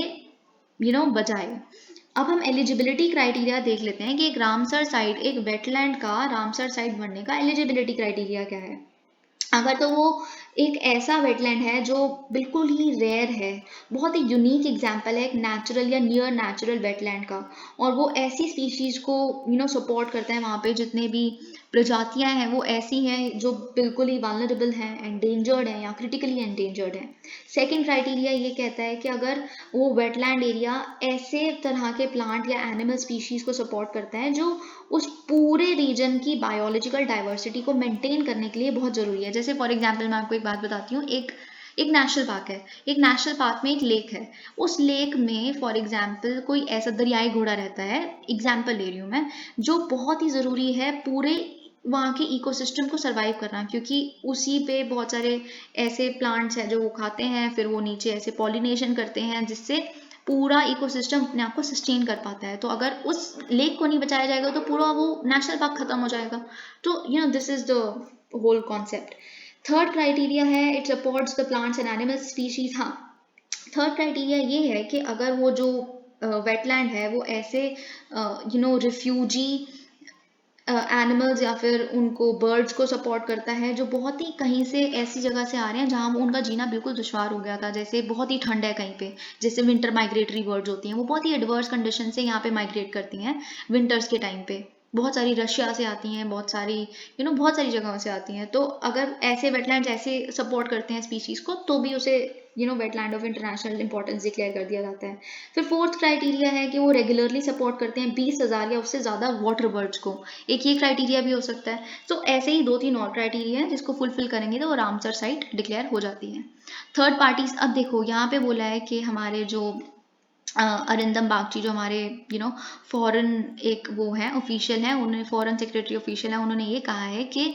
बजाय। अब हम एलिजिबिलिटी क्राइटेरिया देख लेते हैं कि एक रामसर साइट, एक वेटलैंड का रामसर साइट बनने का एलिजिबिलिटी क्राइटेरिया क्या है। अगर तो वो एक ऐसा वेटलैंड है जो बिल्कुल ही रेयर है, बहुत ही यूनिक एग्जाम्पल है एक नेचुरल या नियर नेचुरल वेटलैंड का, और वो ऐसी स्पीशीज को सपोर्ट करता है, वहाँ पे जितने भी प्रजातियां हैं वो ऐसी हैं जो बिल्कुल ही वालनरेबल हैं, एंडेंजर्ड हैं या क्रिटिकली एंडेंजर्ड हैं। सेकेंड क्राइटेरिया ये कहता है कि अगर वो वेटलैंड एरिया ऐसे तरह के प्लांट या एनिमल स्पीशीज को सपोर्ट करता है जो उस पूरे रीजन की बायोलॉजिकल डाइवर्सिटी को मेंटेन करने के लिए बहुत ज़रूरी है। जैसे फॉर एग्जांपल मैं आपको एक बात बताती हूँ, एक नेशनल पार्क है, एक नेशनल पार्क में एक लेक है, उस लेक में फॉर एग्जांपल कोई ऐसा दरियाई घोड़ा रहता है, एग्जांपल ले रही हूँ मैं, जो बहुत ही ज़रूरी है पूरे वहाँ के इकोसिस्टम को सर्वाइव करना, क्योंकि उसी पे बहुत सारे ऐसे प्लांट्स हैं जो वो खाते हैं, फिर वो नीचे ऐसे पॉलिनेशन करते हैं जिससे पूरा इकोसिस्टम अपने आप को सस्टेन कर पाता है। तो अगर उस लेक को नहीं बचाया जाएगा तो पूरा वो नेशनल पार्क खत्म हो जाएगा। तो this is the whole concept. Third criteria है it supports the plants and animal species. हाँ, थर्ड क्राइटेरिया ये है कि अगर वो जो वेटलैंड है वो ऐसे रिफ्यूजी एनिमल्स या फिर उनको बर्ड्स को सपोर्ट करता है जो बहुत ही कहीं से ऐसी जगह से आ रहे हैं जहाँ उनका जीना बिल्कुल दुश्वार हो गया था, जैसे बहुत ही ठंड है कहीं पे, जैसे विंटर माइग्रेटरी बर्ड्स होती हैं वो बहुत ही एडवर्स कंडीशन से यहाँ पे माइग्रेट करती हैं विंटर्स के टाइम पे। बहुत सारी रशिया से आती हैं, बहुत सारी बहुत सारी जगहों से आती हैं। तो अगर ऐसे वेटलैंड्स ऐसे सपोर्ट करते हैं स्पीशीज़ को तो भी उसे wetland of international importance declare कर दिया जाता है। फिर फोर्थ क्राइटेरिया है कि वो रेगुलरली सपोर्ट करते हैं 20,000 या उससे ज़्यादा वाटर बर्ड्स को, एक ये क्राइटेरिया भी हो सकता है। तो ऐसे ही 2-3 और क्राइटेरिया हैं जिसको फुलफिल करेंगे तो वो रामसर साइट डिक्लेयर हो जाती है। थर्ड पार्टीज, अब देखो यहाँ पे बोला है कि हमारे जो अरिंदम बागची जो हमारे फॉरेन एक वो है ऑफिशियल है, उन्होंने फॉरेन सेक्रेटरी ऑफिशियल है, उन्होंने ये कहा है कि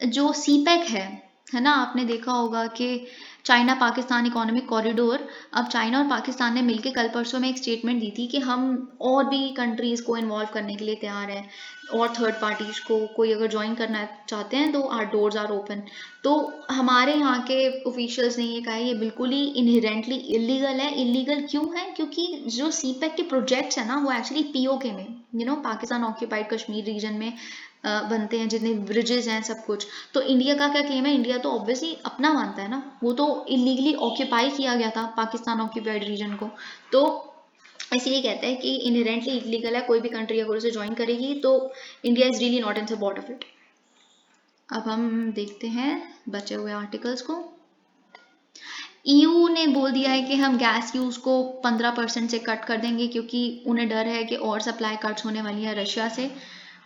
जो सीपेक है ना, आपने देखा होगा कि चाइना पाकिस्तान इकोनॉमिक कॉरिडोर, अब चाइना और पाकिस्तान ने मिलकर कल परसों में एक स्टेटमेंट दी थी कि हम और भी कंट्रीज़ को इन्वॉल्व करने के लिए तैयार हैं, और थर्ड पार्टीज को कोई अगर ज्वाइन करना चाहते हैं तो आर डोर्स आर ओपन। तो हमारे यहाँ के ऑफिशियल्स ने ये कहा है ये बिल्कुल ही इनहेरेंटली इलीगल है। इलीगल क्यों है? क्योंकि जो सीपेक के प्रोजेक्ट्स हैं ना वो एक्चुअली पीओके में पाकिस्तान ऑक्यूपाइड कश्मीर रीजन में बनते हैं, जितने ब्रिजेस हैं सब कुछ। तो इंडिया का क्या क्लेम है? इंडिया तो ऑब्वियसली अपना मानता है ना, वो तो इलीगली ऑक्यूपाई किया गया था पाकिस्तान ऑक्यूपाइड रीजन को, तो इसलिए कहते हैं कि इनहेरेंटली इलीगल है। कोई भी कंट्री अगर उसे ज्वाइन करेगी तो India is really not in support of it. अब हम देखते हैं बचे हुए आर्टिकल्स को। ईयू ने बोल दिया है कि हम गैस यूज को 15% से कट कर देंगे, क्योंकि उन्हें डर है कि और सप्लाई कट्स होने वाली है रशिया से।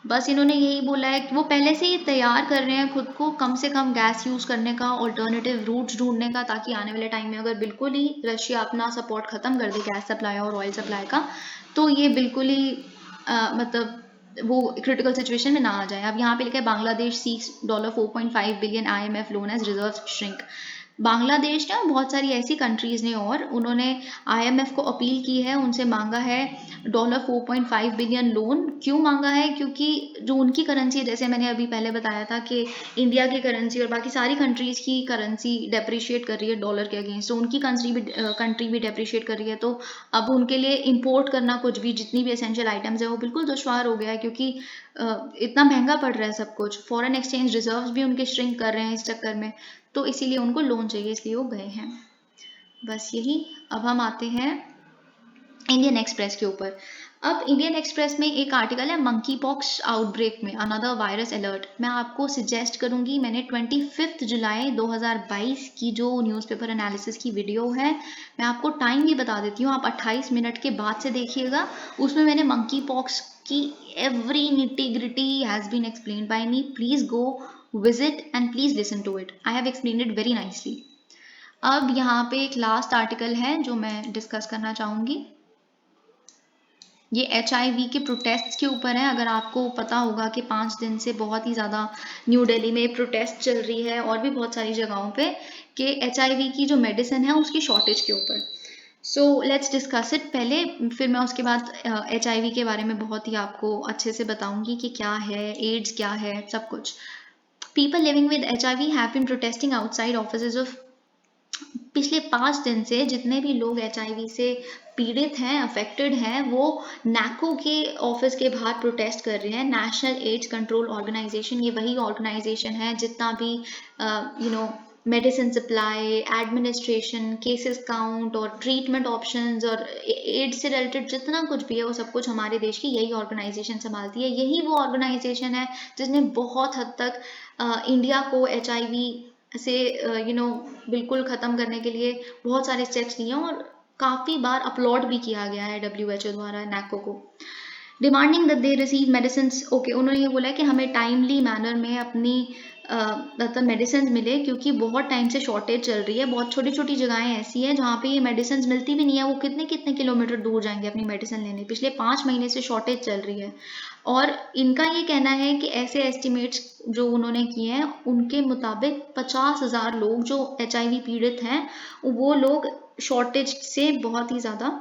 बस इन्होंने यही बोला है कि वो पहले से ही तैयार कर रहे हैं खुद को कम से कम गैस यूज़ करने का, ऑल्टरनेटिव रूट्स ढूंढने का, ताकि आने वाले टाइम में अगर बिल्कुल ही रशिया अपना सपोर्ट ख़त्म कर दे गैस सप्लाई और ऑयल सप्लाई का, तो ये बिल्कुल ही मतलब वो क्रिटिकल सिचुएशन में ना आ जाए। अब यहाँ पे लिखा है Bangladesh seeks $4.5 billion IMF loan as reserve shrink. Bangladesh ने और बहुत सारी ऐसी कंट्रीज़ ने और उन्होंने IMF को अपील की है, उनसे मांगा है $4.5 बिलियन लोन। क्यों मांगा है? क्योंकि जो उनकी करेंसी है, जैसे मैंने अभी पहले बताया था कि इंडिया की करेंसी और बाकी सारी कंट्रीज़ की करेंसी डेप्रिशिएट कर रही है डॉलर के अगेंस्ट, तो उनकी कंट्री भी डेप्रिशिएट कर रही है। तो अब उनके लिए इम्पोर्ट करना कुछ भी, जितनी भी एसेंशियल आइटम्स है, वो बिल्कुल दुश्वार हो गया है, क्योंकि इतना महंगा पड़ रहा है सब कुछ। फॉरेन एक्सचेंज रिजर्व्स भी उनके श्रिंक कर रहे हैं इस चक्कर में, तो इसीलिए उनको लोन चाहिए, इसलिए वो गए हैं। बस यही। अब हम आते हैं इंडियन एक्सप्रेस के ऊपर। अब इंडियन एक्सप्रेस में एक आर्टिकल है मंकी पॉक्स आउटब्रेक में अनदर वायरस अलर्ट। मैं आपको सजेस्ट करूंगी, मैंने 25 जुलाई 2022 की जो न्यूज़पेपर एनालिसिस की वीडियो है, मैं आपको टाइम भी बता देती हूँ, आप 28 मिनट के बाद से देखिएगा। उसमें मैंने मंकी पॉक्स की every nitty gritty has been explained by me. Please go visit and please listen to it. I have explained it very nicely. अब यहाँ पे एक लास्ट आर्टिकल है जो मैं डिस्कस करना चाहूँगी। ये HIV के प्रोटेस्ट के ऊपर है। अगर आपको पता होगा कि 5 दिन से बहुत ही ज़्यादा न्यू दिल्ली में प्रोटेस्ट चल रही है और भी बहुत सारी जगहों पे कि HIV की जो मेडिसिन है उसकी शॉर्टेज के ऊपर। सो लेट्स डिस्कस इट पहले, फिर मैं उसके बाद HIV के बारे में बहुत ही आपको अच्छे से बताऊंगी कि क्या है, एड्स क्या है, सब कुछ। People living with HIV have been protesting outside offices of पिछले 5 दिन से जितने भी लोग HIV से पीड़ित हैं, अफेक्टेड हैं, वो NACO के ऑफिस के बाहर प्रोटेस्ट कर रहे हैं। नेशनल एड्स कंट्रोल ऑर्गेनाइजेशन, ये वही ऑर्गेनाइजेशन है जितना भी medicine supply, administration, cases count और ट्रीटमेंट ऑप्शंस और एड्स से रिलेटेड जितना कुछ भी है वो सब कुछ हमारे देश की यही ऑर्गेनाइजेशन संभालती है। यही वो ऑर्गेनाइजेशन है जिसने बहुत हद तक इंडिया को HIV से बिल्कुल ख़त्म करने के लिए बहुत सारे स्टेप्स लिए और काफ़ी बार अपलोड भी किया गया है WHO द्वारा NACO को, demanding that they receive medicine. Okay, उन्होंने ये बोला है कि हमें टाइमली मैनर में अपनी मतलब मेडिसिन मिले, क्योंकि बहुत टाइम से शॉर्टेज चल रही है। बहुत छोटी छोटी जगहें ऐसी हैं जहाँ पे ये मेडिसिन मिलती भी नहीं है, वो कितने कितने किलोमीटर दूर जाएंगे अपनी मेडिसिन लेने। पिछले 5 महीने से शॉर्टेज चल रही है और इनका ये कहना है कि ऐसे एस्टिमेट्स जो उन्होंने किए हैं उनके मुताबिक 50,000 लोग जो HIV पीड़ित हैं, वो लोग शॉर्टेज से बहुत ही ज़्यादा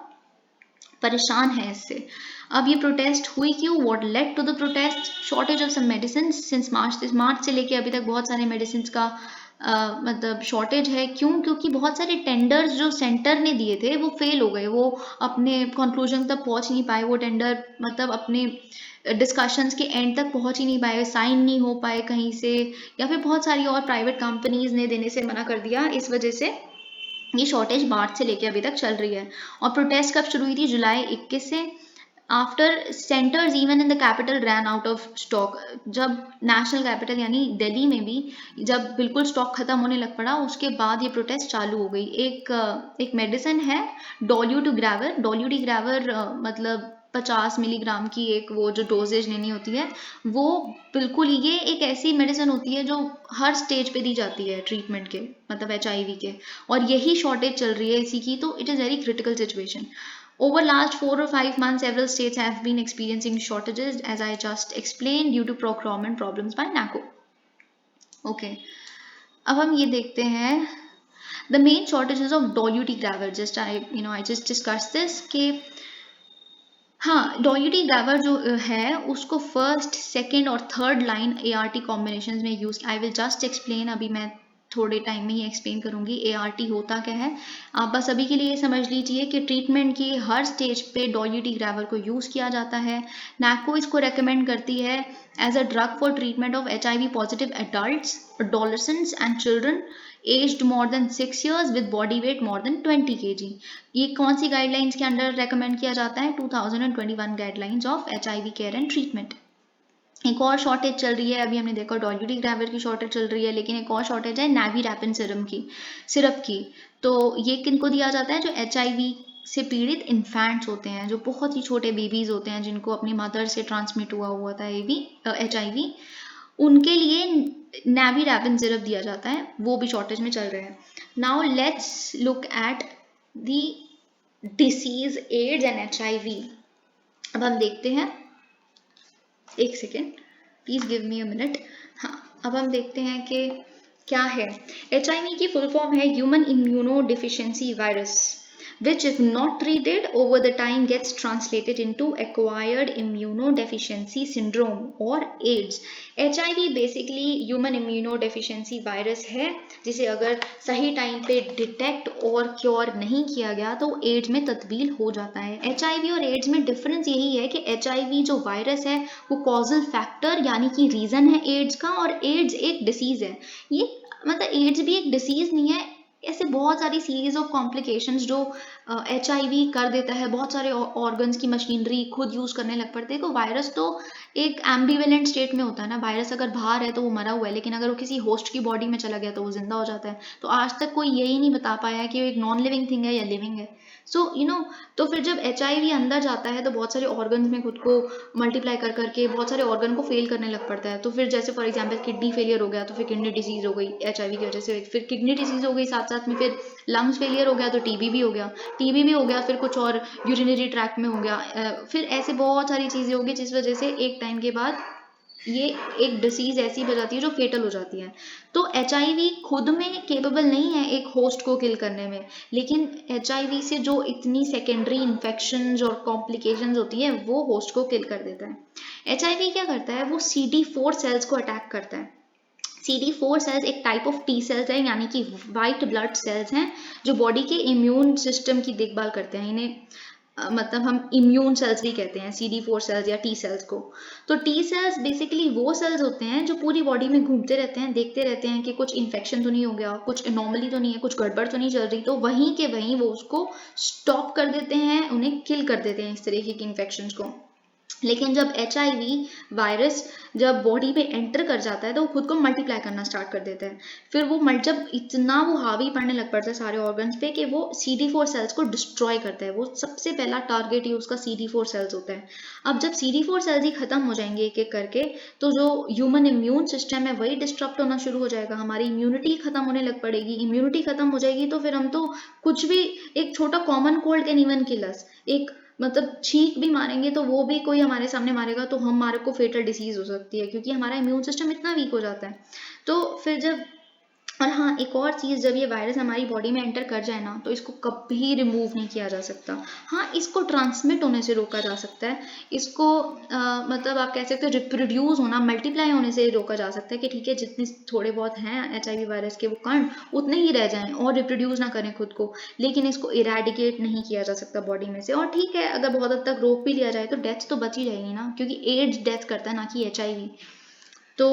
परेशान है इससे। अब ये प्रोटेस्ट हुई क्यों? What led to the protest? Shortage of some medicine since March से लेके अभी तक बहुत सारे मेडिसिन का मतलब शॉर्टेज है। क्यों? क्योंकि बहुत सारे टेंडर्स जो सेंटर ने दिए थे वो फेल हो गए, वो अपने कंक्लूजन तक पहुंच नहीं पाए, वो टेंडर मतलब अपने डिस्कशंस के एंड तक पहुंच ही नहीं पाए, साइन नहीं हो पाए कहीं से, या फिर बहुत सारी और प्राइवेट कंपनीज ने देने से मना कर दिया। इस वजह से ये शॉर्टेज मार्च से लेके अभी तक चल रही है। और प्रोटेस्ट कब शुरू हुई थी? जुलाई 21 से। After centres even in the capital ran out of stock, जब नेशनल कैपिटल यानी दिल्ली में भी जब बिल्कुल स्टॉक खत्म होने लग पड़ा, उसके बाद ये प्रोटेस्ट चालू हो गई। एक मेडिसिन है डोल्यूटिग्रावर। डोल्यूटिग्रावर मतलब 50 मिलीग्राम की एक वो जो डोजेज लेनी होती है, वो बिल्कुल ये एक ऐसी मेडिसिन होती है जो हर स्टेज पे दी जाती है ट्रीटमेंट के, मतलब HIV के, और यही शॉर्टेज चल रही है इसी की, तो it is very critical situation. Over last 4 or 5 months, several states have been experiencing shortages, as I just explained, due to procurement problems by NACO. Okay, अब हम ये देखते हैं the main shortages of dolutegravir, just I just discuss this कि हाँ, dolutegravir जो है उसको फर्स्ट, सेकंड और थर्ड लाइन ART कॉम्बिनेशन में use, I will just explain, अभी मैं थोड़े टाइम में ही एक्सप्लेन करूंगी ART होता क्या है। आप बस अभी के लिए ये समझ लीजिए कि ट्रीटमेंट की हर स्टेज पे डॉल्यूटी ग्रावर को यूज किया जाता है। NACO इसको रेकमेंड करती है as a drug for treatment of HIV positive adults, adolescents and children aged more than 6 years with body weight more than 20 kg। ये कौन सी गाइडलाइंस के अंडर रेकमेंड किया जाता है? 2021 guidelines of HIV care and treatment. एक और shortage चल रही है, अभी हमने देखा डॉल्यूटी ग्रावर की शॉर्टेज चल रही है, लेकिन एक और शॉर्टेज है नेविरैपिन सिरप की। तो ये किनको दिया जाता है? जो HIV से पीड़ित इन्फेंट्स होते हैं, जो बहुत ही छोटे बेबीज होते हैं जिनको अपनी मदर से ट्रांसमिट हुआ था HIV, उनके लिए नेविरैपिन सिरप दिया जाता है, वो भी शॉर्टेज में चल रहे हैं। Now let's look at the disease AIDS and HIV। अब हम देखते हैं, एक second please give me a minute. हाँ, अब हम देखते हैं कि क्या है। HIV की फुल फॉर्म है human immuno deficiency virus, which if not treated over the time gets translated into acquired immunodeficiency syndrome or AIDS। HIV basically human immunodeficiency virus है, जिसे अगर सही टाइम पे डिटेक्ट और क्योर नहीं किया गया तो एड्स में तब्दील हो जाता है। HIV और एड्स में डिफरेंस यही है कि HIV जो वायरस है वो कॉजल फैक्टर यानी कि रीजन है एड्स का, और एड्स एक डिसीज है। ये मतलब एड्स भी एक डिसीज नहीं है, ऐसे बहुत सारी सीरीज ऑफ कॉम्प्लिकेशंस जो HIV कर देता है, बहुत सारे ऑर्गन्स की मशीनरी खुद यूज करने लग पड़ते हैं। तो वायरस तो एक एम्बिवेलेंट स्टेट में होता है ना, वायरस अगर बाहर है तो वो मरा हुआ है, लेकिन अगर वो किसी होस्ट की बॉडी में चला गया तो वो जिंदा हो जाता है। तो आज तक कोई यही नहीं बता पाया है कि वो एक नॉन लिविंग थिंग है या लिविंग है। सो तो फिर जब HIV अंदर जाता है तो बहुत सारे ऑर्गन्स में खुद को मल्टीप्लाई कर करके बहुत सारे ऑर्गन को फेल करने लग पड़ता है। तो फिर जैसे फॉर एग्जांपल किडनी फेलियर हो गया तो फिर किडनी डिजीज हो गई HIV की वजह से, फिर किडनी डिजीज हो गई, साथ साथ में फिर लंग्स फेलियर हो गया तो TB भी हो गया, TB भी हो गया, फिर कुछ और यूरिनरी ट्रैक्ट में हो गया, फिर ऐसे बहुत सारी चीजें होगी जिस वजह से एक टाइम के बाद ये एक डिसीज ऐसी हो जाती है जो फेटल हो जाती है। तो HIV खुद में केपेबल नहीं है एक होस्ट को किल करने में, लेकिन HIV से जो इतनी सेकेंडरी इन्फेक्शंस और कॉम्प्लिकेशंस होती है वो होस्ट को किल कर देता है। HIV क्या करता है? वो CD4 सेल्स को अटैक करता है। CD4 सेल्स एक टाइप ऑफ T सेल्स है, यानी कि वाइट ब्लड सेल्स हैं जो बॉडी के इम्यून सिस्टम की देखभाल करते हैं। इन्हें मतलब हम इम्यून सेल्स भी कहते हैं CD4 सेल्स या T सेल्स को। तो T सेल्स बेसिकली वो सेल्स होते हैं जो पूरी बॉडी में घूमते रहते हैं, देखते रहते हैं कि कुछ इन्फेक्शन तो नहीं हो गया, कुछ एनोमली तो नहीं है, कुछ गड़बड़ तो नहीं चल रही, तो वहीं के वहीं वो उसको स्टॉप कर देते हैं, उन्हें किल कर देते हैं इस तरीके की इन्फेक्शन को। लेकिन जब HIV वायरस जब बॉडी में एंटर कर जाता है तो वो खुद को मल्टीप्लाई करना स्टार्ट कर देता है। फिर वो जब इतना वो हावी पड़ने लग पड़ता है सारे ऑर्गन्स पे कि वो CD4 सेल्स को डिस्ट्रॉय करता है। वो सबसे पहला टारगेट ही उसका CD4 सेल्स होता है। अब जब CD4 सेल्स ही खत्म हो जाएंगे एक एक करके, तो जो ह्यूमन इम्यून सिस्टम है वही डिस्टर्ब होना शुरू हो जाएगा, हमारी इम्यूनिटी खत्म होने लग पड़ेगी। इम्यूनिटी खत्म हो जाएगी तो फिर हम तो कुछ भी, एक छोटा कॉमन कोल्ड कैन इवन किल अस, एक मतलब छींक भी मारेंगे तो वो भी कोई हमारे सामने मारेगा तो हमारे को फेटल डिसीज हो सकती है, क्योंकि हमारा इम्यून सिस्टम इतना वीक हो जाता है। तो फिर जब, और हाँ एक और चीज़, जब ये वायरस हमारी बॉडी में एंटर कर जाए ना तो इसको कभी रिमूव नहीं किया जा सकता। हाँ, इसको ट्रांसमिट होने से रोका जा सकता है, इसको मतलब आप कह सकते हो रिप्रोड्यूस होना, मल्टीप्लाई होने से रोका जा सकता है कि ठीक है जितने थोड़े बहुत हैं HIV वायरस के वो कण उतने ही रह जाएं और रिप्रोड्यूस ना करें खुद को, लेकिन इसको इरेडिकेट नहीं किया जा सकता बॉडी में से। और ठीक है अगर बहुत हद तक रोक भी लिया जाए तो डेथ तो बच ही जाएगी ना, क्योंकि एड्स डेथ करता है ना कि HIV। तो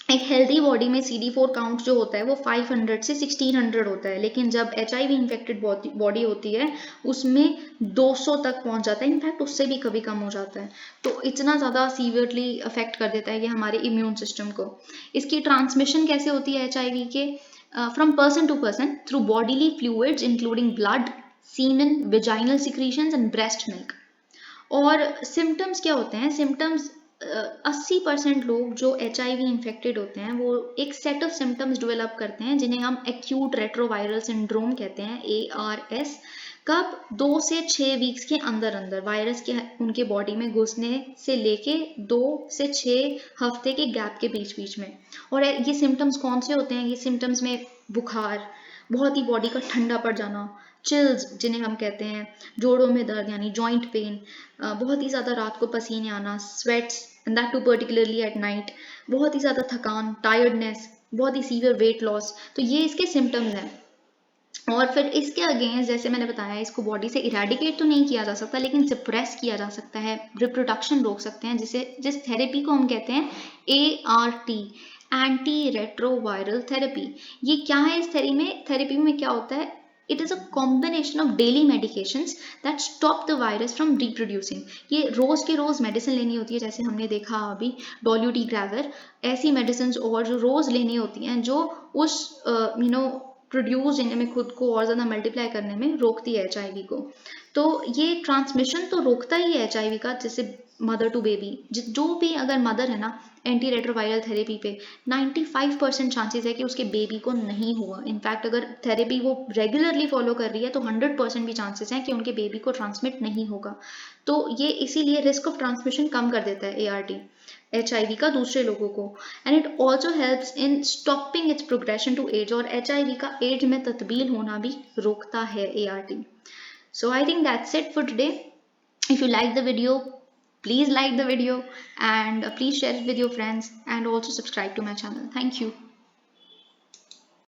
एक हेल्दी बॉडी में CD4 काउंट जो होता है वो 500 से 1600 होता है, लेकिन जब HIV इन्फेक्टेड बॉडी होती है उसमें 200 तक पहुंच जाता है, इनफैक्ट उससे भी कभी कम हो जाता है। तो इतना ज़्यादा सीवियरली अफेक्ट कर देता है ये हमारे इम्यून सिस्टम को। इसकी ट्रांसमिशन कैसे होती है HIV के? From person to person through bodily fluids including blood, semen, vaginal secretions and breast milk. और सिम्टम्स क्या होते हैं? सिम्टम्स 80% लोग जो HIV इन्फेक्टेड होते हैं वो एक सेट ऑफ सिम्टम्स डेवलप करते हैं जिन्हें हम एक्यूट रेट्रोवायरल सिंड्रोम कहते हैं, ARS। कब? 2 से 6 वीक्स के अंदर अंदर वायरस के उनके बॉडी में घुसने से लेके 2 से 6 हफ्ते के गैप के बीच बीच में। और ये सिम्टम्स कौन से होते हैं? ये सिम्टम्स में बुखार, बहुत ही बॉडी का ठंडा पड़ जाना, चिल्स जिन्हें हम कहते हैं, जोड़ों में दर्द यानी जॉइंट पेन, बहुत ही ज़्यादा रात को पसीने आना, sweats and that too particularly at night, बहुत ही ज़्यादा थकान, टायर्डनेस, बहुत ही सीवियर वेट लॉस, तो ये इसके सिम्टम्स हैं। और फिर इसके अगेंस्ट जैसे मैंने बताया, इसको बॉडी से इरेडिकेट तो नहीं किया जा सकता, लेकिन सप्रेस किया जा सकता है, रिप्रोडक्शन रोक सकते हैं, जिस थेरेपी को हम कहते हैं ART, एंटी रेट्रोवायरल थेरेपी। ये क्या है? इस थेरेपी में क्या होता है? It is a combination of daily medications that stop the virus from reproducing. ये रोज के रोज मेडिसिन लेनी होती है, जैसे हमने देखा अभी डोल्यूडिग्रावर, ऐसी मेडिसिन और जो रोज लेनी होती हैं, जो उस प्रोड्यूस होने में, खुद को और ज़्यादा मल्टीप्लाई करने में रोकती है HIV को। तो ये ट्रांसमिशन तो रोकता ही है HIV का, जैसे मदर टू बेबी, जो भी अगर मदर है ना एंटी रेट्रोवायरल थेरेपी पे, 95% चांसेस है कि उसके बेबी को नहीं हुआ। इनफैक्ट अगर थेरेपी वो रेगुलरली फॉलो कर रही है तो 100% भी चांसेस हैं कि उनके बेबी को ट्रांसमिट नहीं होगा। तो ये इसीलिए रिस्क ऑफ ट्रांसमिशन कम कर देता है ART HIV का दूसरे लोगों को। And it also helps in stopping its progression to AIDS, और HIV का एज में तब्दील होना भी रोकता है ART। So I think that's it for today. If you like the video, please like the video, and please share it with your friends, and also subscribe to my channel. Thank you.